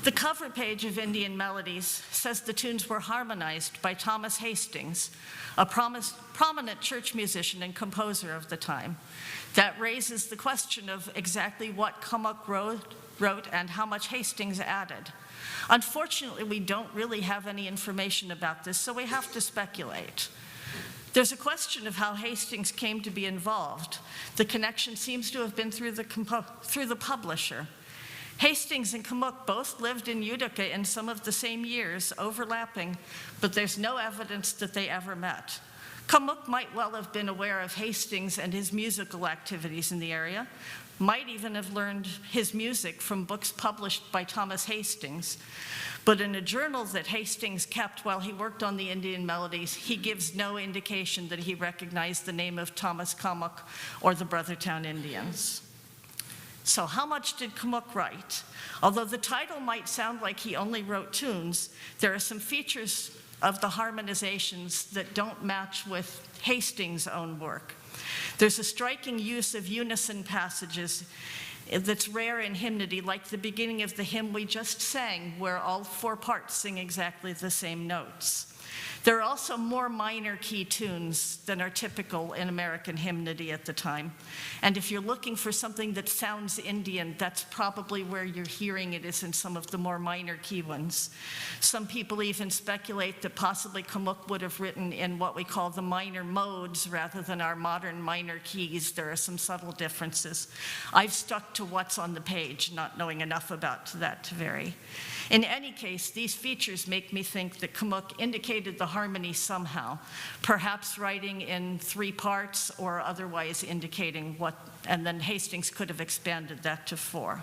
Speaker 8: The cover page of Indian Melodies says the tunes were harmonized by Thomas Hastings, a prominent church musician and composer of the time. That raises the question of exactly what Commuck wrote and how much Hastings added. Unfortunately, we don't really have any information about this, so we have to speculate. There's a question of how Hastings came to be involved. The connection seems to have been through the publisher. Hastings and Commuck both lived in Utica in some of the same years, overlapping, but there's no evidence that they ever met. Commuck might well have been aware of Hastings and his musical activities in the area, might even have learned his music from books published by Thomas Hastings. But in a journal that Hastings kept while he worked on the Indian Melodies, he gives no indication that he recognized the name of Thomas Commuck or the Brothertown Indians. So how much did Commuck write? Although the title might sound like he only wrote tunes, there are some features of the harmonizations that don't match with Hastings' own work. There's a striking use of unison passages that's rare in hymnody, like the beginning of the hymn we just sang, where all four parts sing exactly the same notes. There are also more minor key tunes than are typical in American hymnody at the time. And if you're looking for something that sounds Indian, that's probably where you're hearing it, is in some of the more minor key ones. Some people even speculate that possibly Commuck would have written in what we call the minor modes rather than our modern minor keys. There are some subtle differences. I've stuck to what's on the page, not knowing enough about that to vary. In any case, these features make me think that Commuck indicated the harmony somehow, perhaps writing in 3 parts or otherwise indicating what, and then Hastings could have expanded that to 4.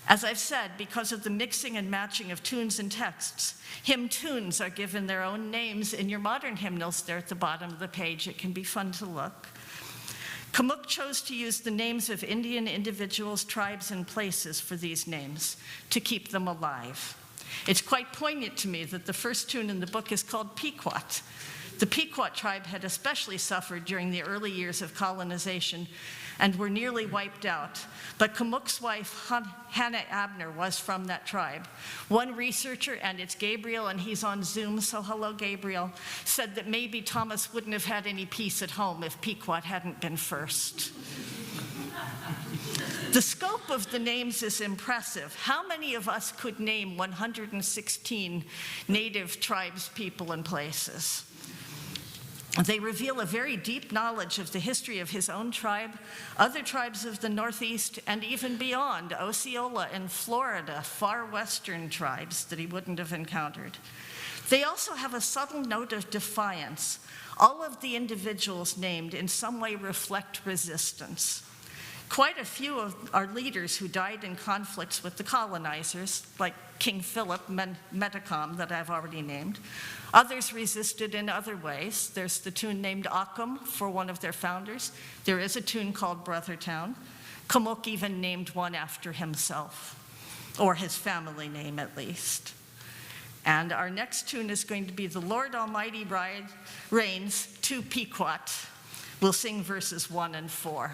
Speaker 8: As I've said, because of the mixing and matching of tunes and texts, hymn tunes are given their own names in your modern hymnals. They're at the bottom of the page. It can be fun to look. Commuck chose to use the names of Indian individuals, tribes, and places for these names to keep them alive. It's quite poignant to me that the first tune in the book is called Pequot. The Pequot tribe had especially suffered during the early years of colonization and were nearly wiped out. But Commuck's wife, Hannah Abner, was from that tribe. One researcher, and it's Gabriel, and he's on Zoom, so hello, Gabriel, said that maybe Thomas wouldn't have had any peace at home if Pequot hadn't been first. The scope of the names is impressive. How many of us could name 116 native tribes, people, and places? They reveal a very deep knowledge of the history of his own tribe, other tribes of the Northeast, and even beyond, Osceola and Florida, far western tribes that he wouldn't have encountered. They also have a subtle note of defiance. All of the individuals named in some way reflect resistance. Quite a few of our leaders who died in conflicts with the colonizers, like King Philip Metacom that I've already named. Others resisted in other ways. There's the tune named Occam for one of their founders. There is a tune called Brothertown. Commuck even named one after himself, or his family name at least. And our next tune is going to be The Lord Almighty Reigns to Pequot. We'll sing verses 1 and 4.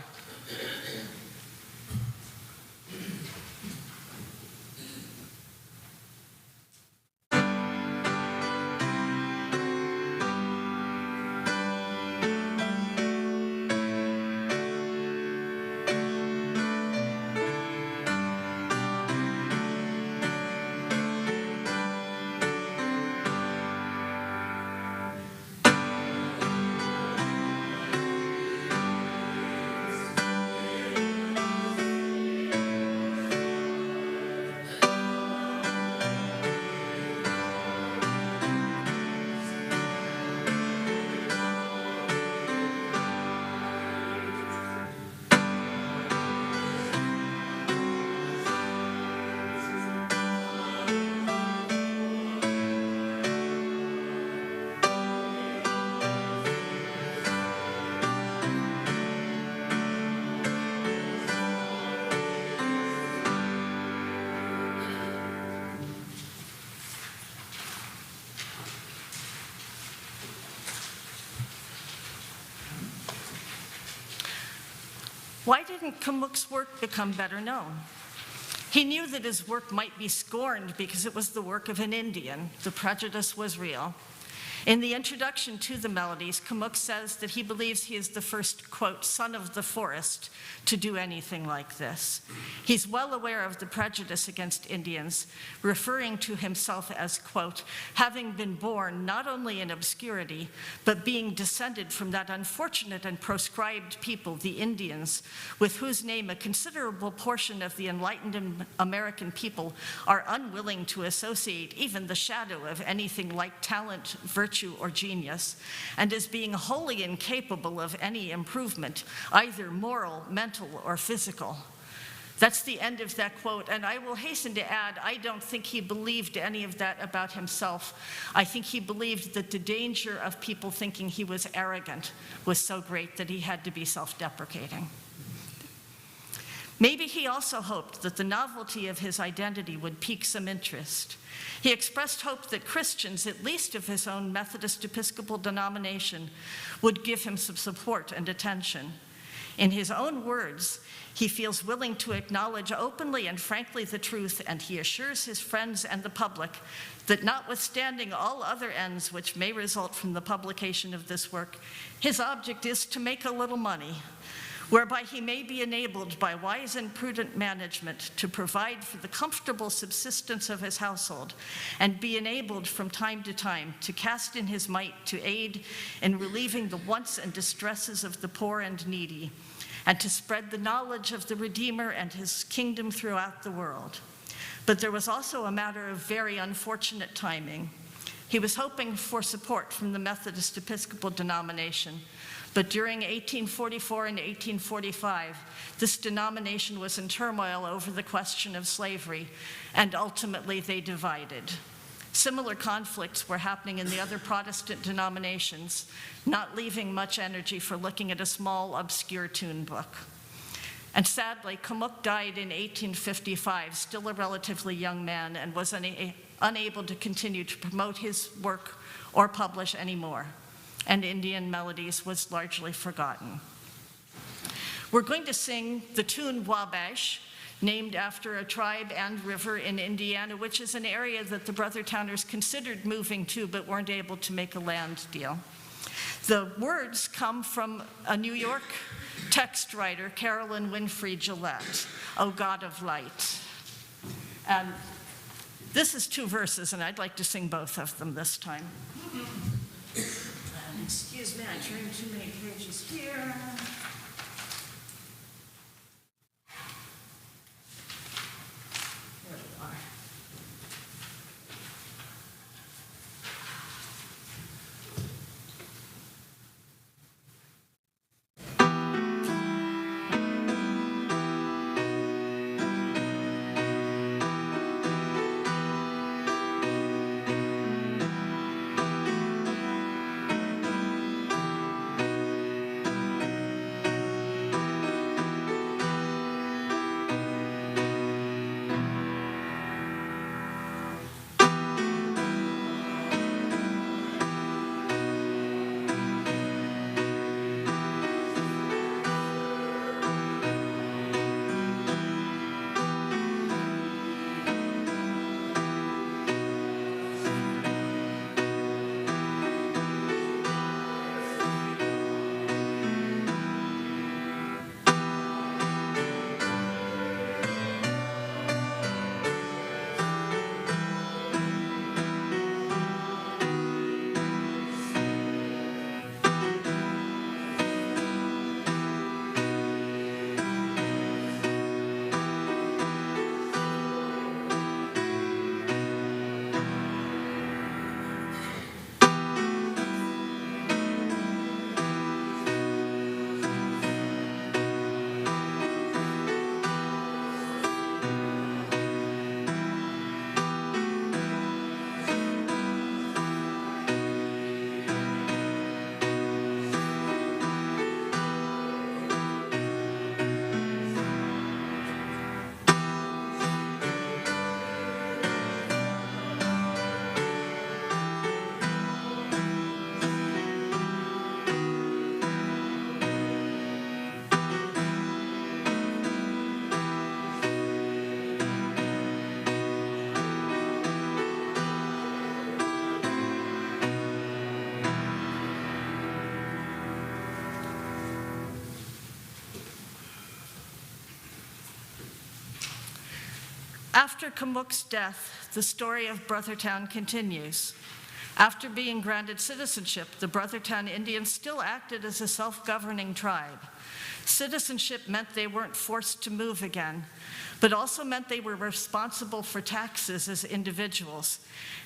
Speaker 8: Why didn't Commuck's work become better known? He knew that his work might be scorned because it was the work of an Indian. The prejudice was real. In the introduction to the Melodies, Commuck says that he believes he is the first, quote, son of the forest to do anything like this. He's well aware of the prejudice against Indians, referring to himself as, quote, having been born not only in obscurity, but being descended from that unfortunate and proscribed people, the Indians, with whose name a considerable portion of the enlightened American people are unwilling to associate even the shadow of anything like talent, virtue, or genius, and as being wholly incapable of any improvement, either moral, mental, or physical. That's the end of that quote, and I will hasten to add, I don't think he believed any of that about himself. I think he believed that the danger of people thinking he was arrogant was so great that he had to be self-deprecating. Maybe he also hoped that the novelty of his identity would pique some interest. He expressed hope that Christians, at least of his own Methodist Episcopal denomination, would give him some support and attention. In his own words, he feels willing to acknowledge openly and frankly the truth, and he assures his friends and the public that notwithstanding all other ends which may result from the publication of this work, his object is to make a little money, whereby he may be enabled by wise and prudent management to provide for the comfortable subsistence of his household, and be enabled from time to time to cast in his mite to aid in relieving the wants and distresses of the poor and needy, and to spread the knowledge of the Redeemer and his kingdom throughout the world. But there was also a matter of very unfortunate timing. He was hoping for support from the Methodist Episcopal denomination, but during 1844 and 1845, this denomination was in turmoil over the question of slavery, and ultimately they divided. Similar conflicts were happening in the other Protestant denominations, not leaving much energy for looking at a small, obscure tune book. And sadly, Commuck died in 1855, still a relatively young man, and was unable to continue to promote his work or publish anymore. And Indian Melodies was largely forgotten. We're going to sing the tune Wabash, named after a tribe and river in Indiana, which is an area that the Brothertowners considered moving to but weren't able to make a land deal. The words come from a New York text writer, Carolyn Winfrey Gillette, O God of Light. And this is 2 verses, and I'd like to sing both of them this time. Excuse me, I turned too many pages here. There we are. After Commuck's death, the story of Brothertown continues. After being granted citizenship, the Brothertown Indians still acted as a self-governing tribe. Citizenship meant they weren't forced to move again, but also meant they were responsible for taxes as individuals,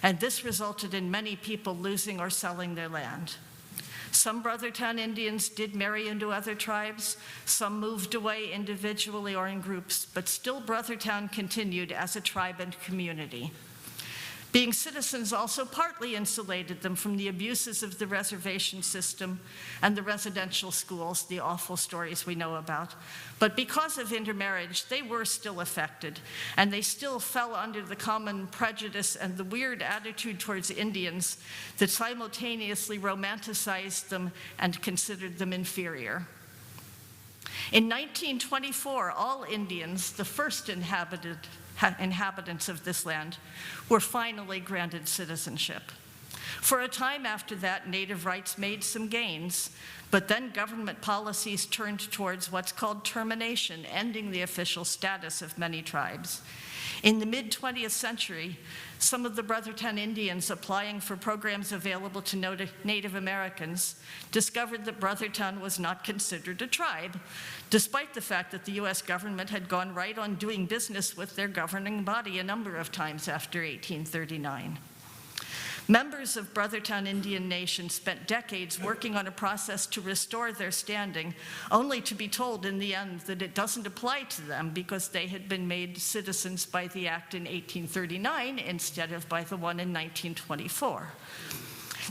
Speaker 8: and this resulted in many people losing or selling their land. Some Brothertown Indians did marry into other tribes, some moved away individually or in groups, but still Brothertown continued as a tribe and community. Being citizens also partly insulated them from the abuses of the reservation system and the residential schools, the awful stories we know about. But because of intermarriage, they were still affected, and they still fell under the common prejudice and the weird attitude towards Indians that simultaneously romanticized them and considered them inferior. In 1924, all Indians, the first inhabitants of this land, were finally granted citizenship. For a time after that, Native rights made some gains, but then government policies turned towards what's called termination, ending the official status of many tribes. In the mid-20th century, some of the Brothertown Indians applying for programs available to Native Americans discovered that Brothertown was not considered a tribe, despite the fact that the US government had gone right on doing business with their governing body a number of times after 1839. Members of Brothertown Indian Nation spent decades working on a process to restore their standing, only to be told in the end that it doesn't apply to them because they had been made citizens by the act in 1839 instead of by the one in 1924.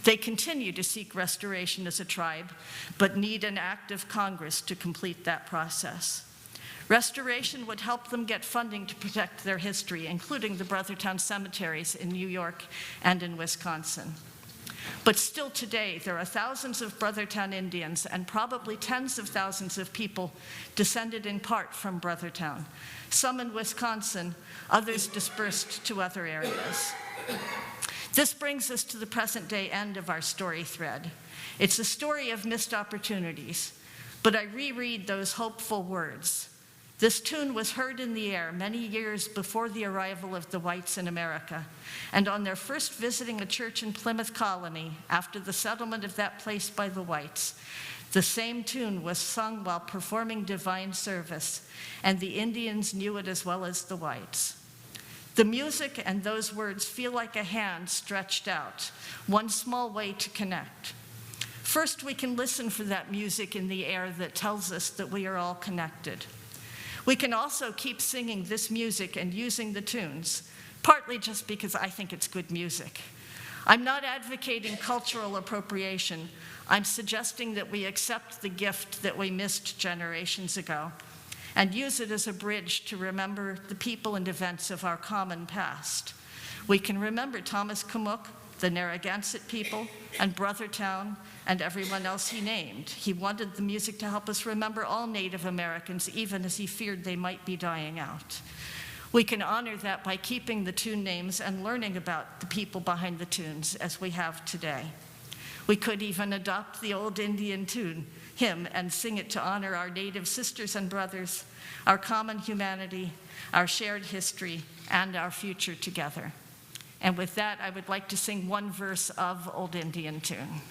Speaker 8: They continue to seek restoration as a tribe, but need an act of Congress to complete that process. Restoration would help them get funding to protect their history, including the Brothertown cemeteries in New York and in Wisconsin. But still today, there are thousands of Brothertown Indians and probably tens of thousands of people descended in part from Brothertown, some in Wisconsin, others dispersed to other areas. This brings us to the present day end of our story thread. It's a story of missed opportunities, but I reread those hopeful words. This tune was heard in the air many years before the arrival of the whites in America, and on their first visiting a church in Plymouth Colony after the settlement of that place by the whites, the same tune was sung while performing divine service, and the Indians knew it as well as the whites. The music and those words feel like a hand stretched out, one small way to connect. First, we can listen for that music in the air that tells us that we are all connected. We can also keep singing this music and using the tunes, partly just because I think it's good music. I'm not advocating cultural appropriation. I'm suggesting that we accept the gift that we missed generations ago and use it as a bridge to remember the people and events of our common past. We can remember Thomas Commuck, the Narragansett people, and Brothertown, and everyone else he named. He wanted the music to help us remember all Native Americans, even as he feared they might be dying out. We can honor that by keeping the tune names and learning about the people behind the tunes as we have today. We could even adopt the old Indian hymn, and sing it to honor our Native sisters and brothers, our common humanity, our shared history, and our future together. And with that, I would like to sing one verse of Old Indian Tune.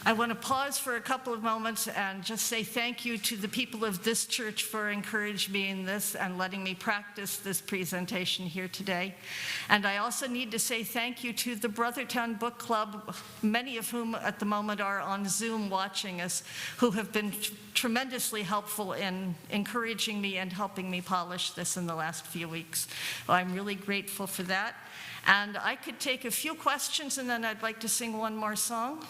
Speaker 8: I want to pause for a couple of moments and just say thank you to the people of this church for encouraging me in this and letting me practice this presentation here today. And I also need to say thank you to the Brothertown Book Club, many of whom at the moment are on Zoom watching us, who have been tremendously helpful in encouraging me and helping me polish this in the last few weeks. I'm really grateful for that. And I could take a few questions and then I'd like to sing one more song.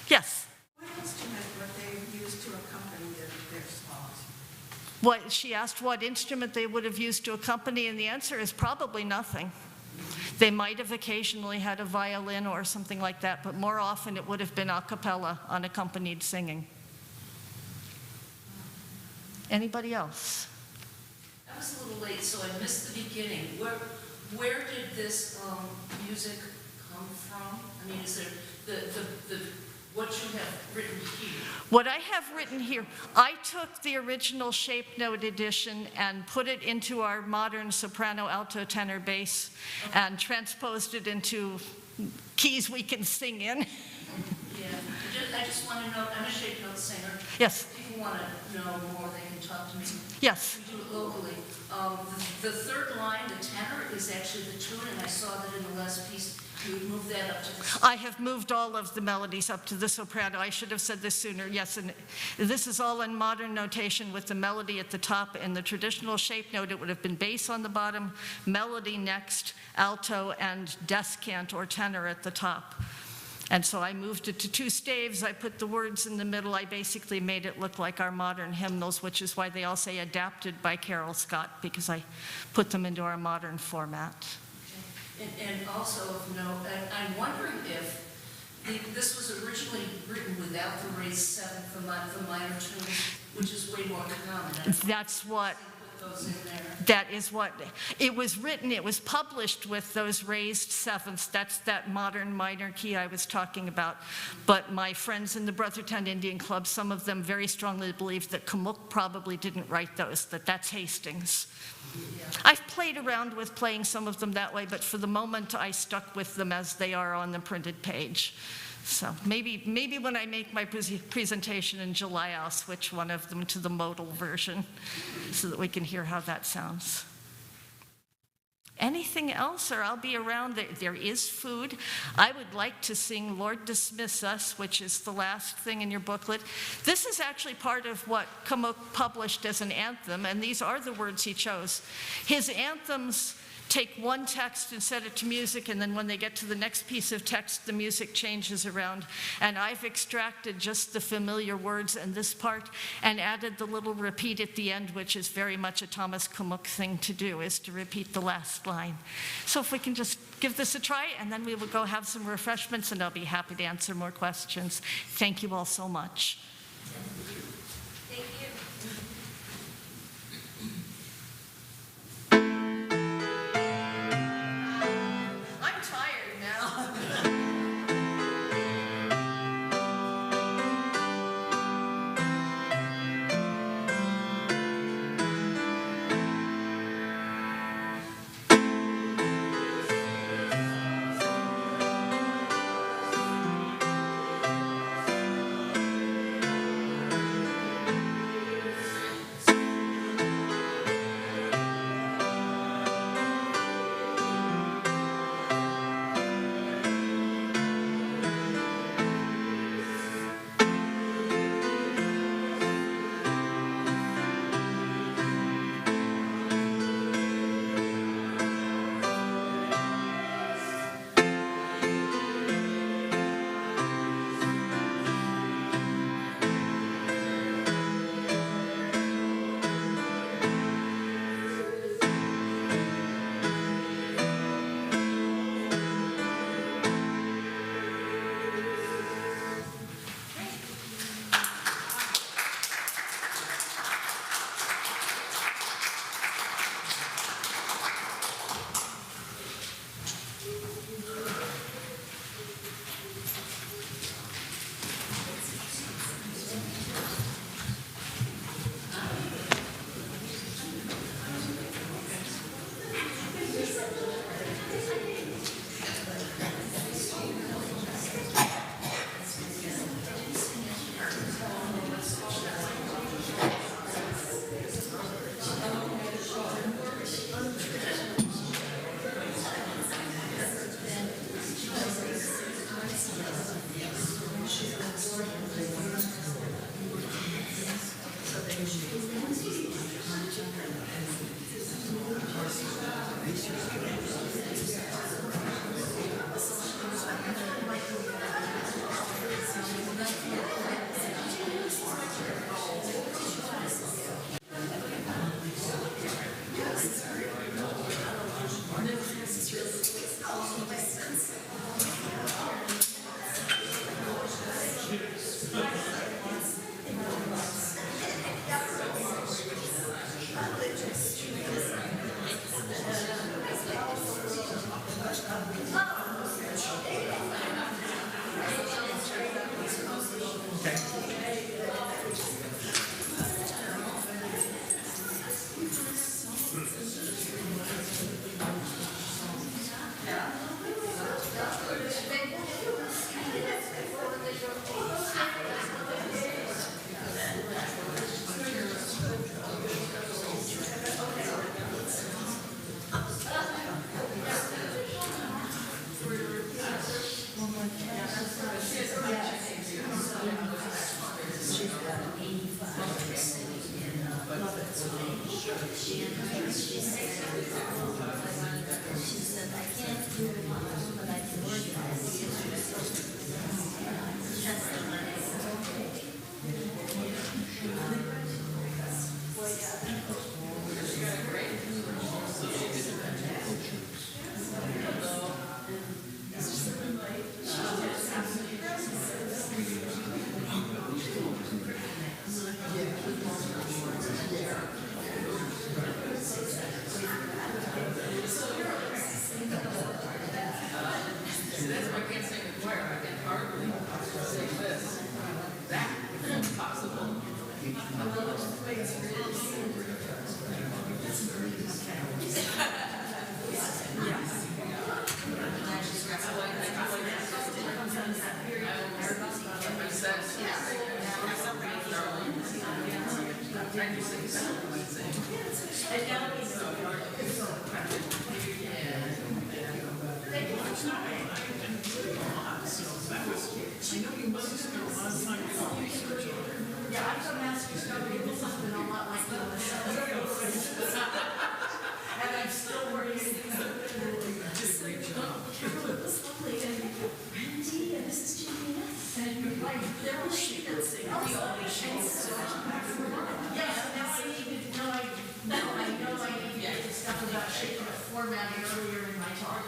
Speaker 8: Yes?
Speaker 3: What instrument would they use to accompany their songs?
Speaker 8: What, she asked what instrument they would have used to accompany, and the answer is probably nothing. They might have occasionally had a violin or something like that, but more often it would have been a cappella, unaccompanied singing. Anybody else?
Speaker 9: I was a little late, so I missed the beginning. Where did this music come from? I mean, is there what you have written here?
Speaker 8: What I have written here, I took the original shape note edition and put it into our modern soprano, alto, tenor, bass, and transposed it into keys we can sing in.
Speaker 9: Yeah, I just want to know, I'm a shape note singer.
Speaker 8: Yes.
Speaker 9: If people want to know more, they can talk to me.
Speaker 8: Yes.
Speaker 9: We do it locally. The third line, the tenor, is actually the tune, and I saw that in the last piece. You would move that up to the...
Speaker 8: I have moved all of the melodies up to the soprano. I should have said this sooner. Yes, and this is all in modern notation with the melody at the top. In the traditional shape note, it would have been bass on the bottom, melody next, alto, and descant or tenor at the top. And so I moved it to two staves. I put the words in the middle. I basically made it look like our modern hymnals, which is why they all say adapted by Carol Scott, because I put them into our modern format.
Speaker 9: And also of note, I'm wondering if this was originally written without the raised seventh, the minor tunes, which is way more common.
Speaker 8: That's what,
Speaker 9: Put those in there.
Speaker 8: that is what, it was written, it was published with those raised sevenths. That's that modern minor key I was talking about. But my friends in the Brothertown Indian Club, some of them very strongly believe that Commuck probably didn't write those, that's Hastings. I've played around with playing some of them that way, but for the moment I stuck with them as they are on the printed page. So maybe when I make my presentation in July, I'll switch one of them to the modal version so that we can hear how that sounds. Anything else, or I'll be around. There is food. I would like to sing Lord Dismiss Us, which is the last thing in your booklet. This is actually part of what Commuck published as an anthem, and these are the words he chose. His anthems take one text and set it to music, and then when they get to the next piece of text, the music changes around. And I've extracted just the familiar words in this part and added the little repeat at the end, which is very much a Thomas Commuck thing to do, is to repeat the last line. So if we can just give this a try, and then we will go have some refreshments, and I'll be happy to answer more questions. Thank you all so much.
Speaker 9: Thank you.
Speaker 8: I'm tired now.
Speaker 2: said, I can't do it on my own, but I can organize the
Speaker 1: formatting earlier in my talk.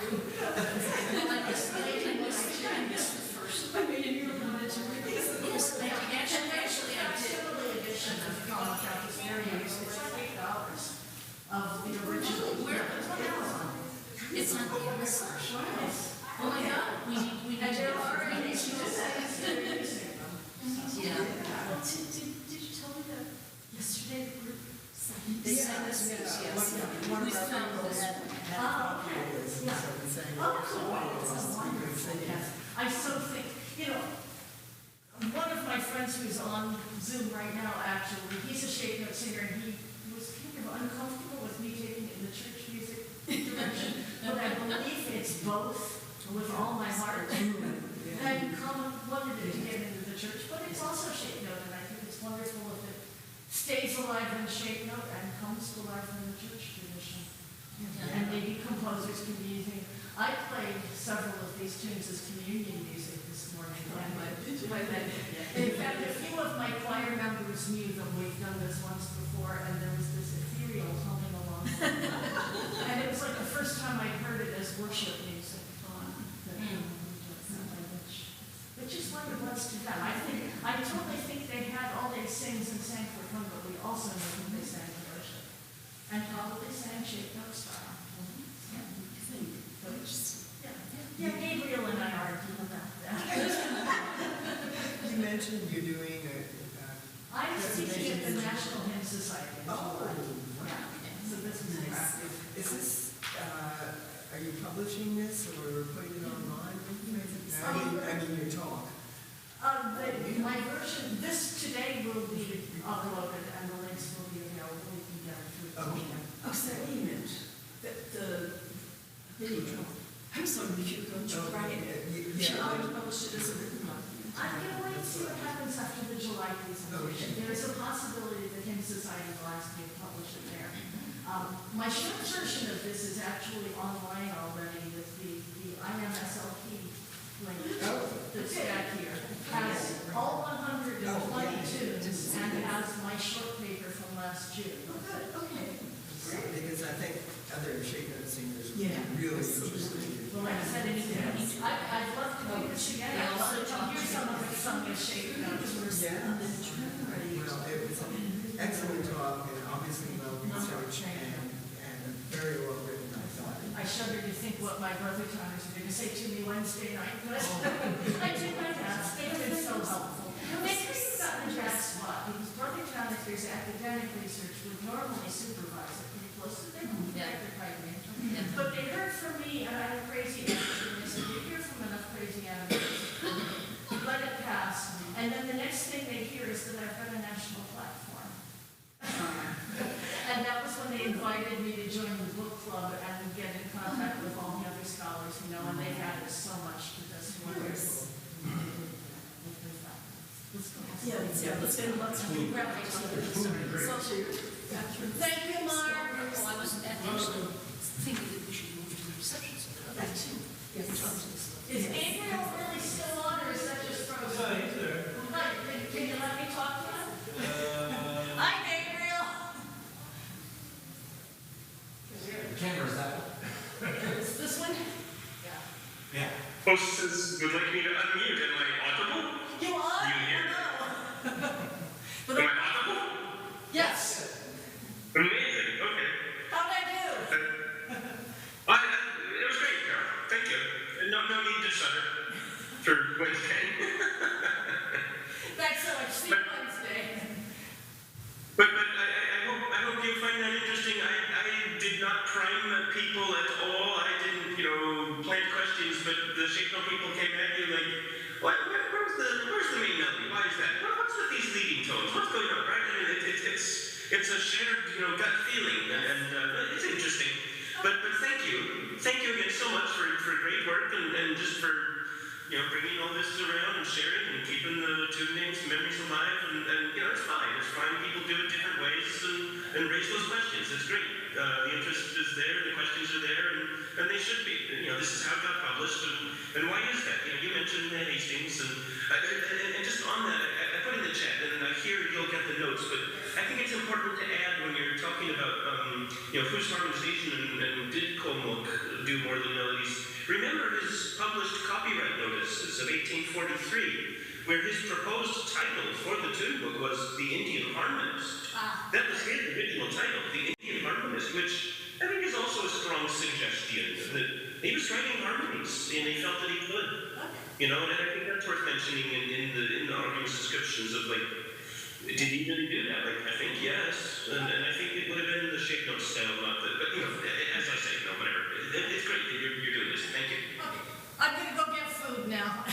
Speaker 1: Actually, I did. The edition of Commuck is very useful. It's like $8 of the original.
Speaker 9: Where? It's on Amazon. Oh my God, we need to.
Speaker 1: There are already
Speaker 9: Yeah.
Speaker 2: Did you tell me that yesterday the group sent?
Speaker 9: They sent us this, yes. We found this.
Speaker 1: Oh, okay. Yeah. Oh, cool. It's wonderful. Yes. I so think, one of my friends who's on Zoom right now, actually, he's a shape note singer, and he was kind of uncomfortable with me taking it in the church music direction, but I believe it's both with all my heart. And Commuck wanted it to get into the church, but it's also shape note, and I think it's wonderful if it stays alive in shape note and comes to life in the church tradition. And maybe composers can be using. I played several of these tunes as communion music this morning. In fact, a few of my choir members knew them. We've done this once before, and there was this ethereal humming along. And it was like the first time I heard it as worship music. Which is what it was to them. I totally think they had all they sings and sang for fun, but we also knew that they sang in worship. And probably sang shape note style. Yeah, I think. Yeah, Gabriel and I argued about that.
Speaker 10: You mentioned you're doing
Speaker 1: I'm teaching at the National Hymn Society.
Speaker 10: Oh.
Speaker 1: Yeah. So this is practice.
Speaker 10: Is this, are you publishing this or putting it online? I mean your talk.
Speaker 1: My version, this today will be uploaded and the links will be available. We can get them through.
Speaker 10: Okay.
Speaker 3: Oh, so wait a minute. The video. I'm sorry, if you're going to write it. Should I publish it as a written document?
Speaker 1: I'm going to wait and see what happens after the July presentation.
Speaker 10: Okay.
Speaker 1: There is a possibility that Hymn Society will ask me to publish it there. My short version of this is actually online already with the IMSLP link that's back here. Has all 120 tunes and has my short paper from last June.
Speaker 3: Oh, good, okay.
Speaker 10: Because I think other shape note singers
Speaker 3: Yeah.
Speaker 10: really interested.
Speaker 1: Well, like I said, I'd love to do this again. I'd love to hear some of it sung as shape notes.
Speaker 10: Yeah. Well, it was an excellent talk and obviously well researched and very well written, I thought.
Speaker 1: I shudder to think what my Brothertowners are going to say to me Wednesday night, but I did my best. They've been so helpful. They could have gotten a bad spot because Brothertown, if there's academic research, would normally supervise it pretty close to their home. But they heard from me, and I'm a crazy amateur, and they said, you hear from enough crazy amateurs, let it pass. And then the next thing they hear is that I've got a national platform. And that was when they invited me to join the book club and get in contact with all the other scholars, and they've added so much to this.
Speaker 3: Yeah, let's get lots of graphics.
Speaker 2: Thank you, Mark.
Speaker 9: Oh, I was actually thinking that we should move to the reception so that other two can talk to us.
Speaker 1: Is Gabriel really still on, or is that just frozen?
Speaker 5: Yeah, he's there.
Speaker 1: Hi, can you let me talk to him? Hi, Gabriel.
Speaker 4: Camera's that
Speaker 1: Is this one?
Speaker 4: Yeah.
Speaker 11: Hostess would like me to unmute. Am I audible?
Speaker 1: You are?
Speaker 11: You hear?
Speaker 1: But
Speaker 11: Am I audible?
Speaker 1: yes.
Speaker 11: Amazing. Okay.
Speaker 1: How'd I do?
Speaker 11: It was great, Carol. Thank you. No need to shudder for Wednesday.
Speaker 1: Thanks so much. See you Wednesday.
Speaker 11: But I hope you find that interesting. I did not prime people at all. I didn't, plant questions, but the Shakedown people came at you like, where's the main melody? Why is that? What's with these leading tones? What's going on, right? I mean, it's a shared, gut feeling, and it's interesting. But thank you. Thank you again so much for great work and just for, bringing all this around and sharing and keeping the tune names and memories alive. And it's fine. It's fine. People do it different ways and raise those questions. It's great. The interest is there. The questions are there, and they should be. This is how it got published. And why is that? You mentioned Hastings, and just on that, I put in the chat, and I hear you'll get the notes, but I think it's important to add when you're talking about, whose harmonization and did Commuck do more than melodies. Remember his published copyright notices of 1843, where his proposed title for the tune book was The Indian Harmonist. That was his original title, The Indian Harmonist, which I think is also a strong suggestion that he was writing harmonies, and he felt that he could. And I think that's worth mentioning in the argument's descriptions of did he really do that? I think yes, and I think it would have been the shake note style, not the, but as I say, whatever. It's great that you're doing this. Thank you.
Speaker 1: Okay. I'm gonna go get food now.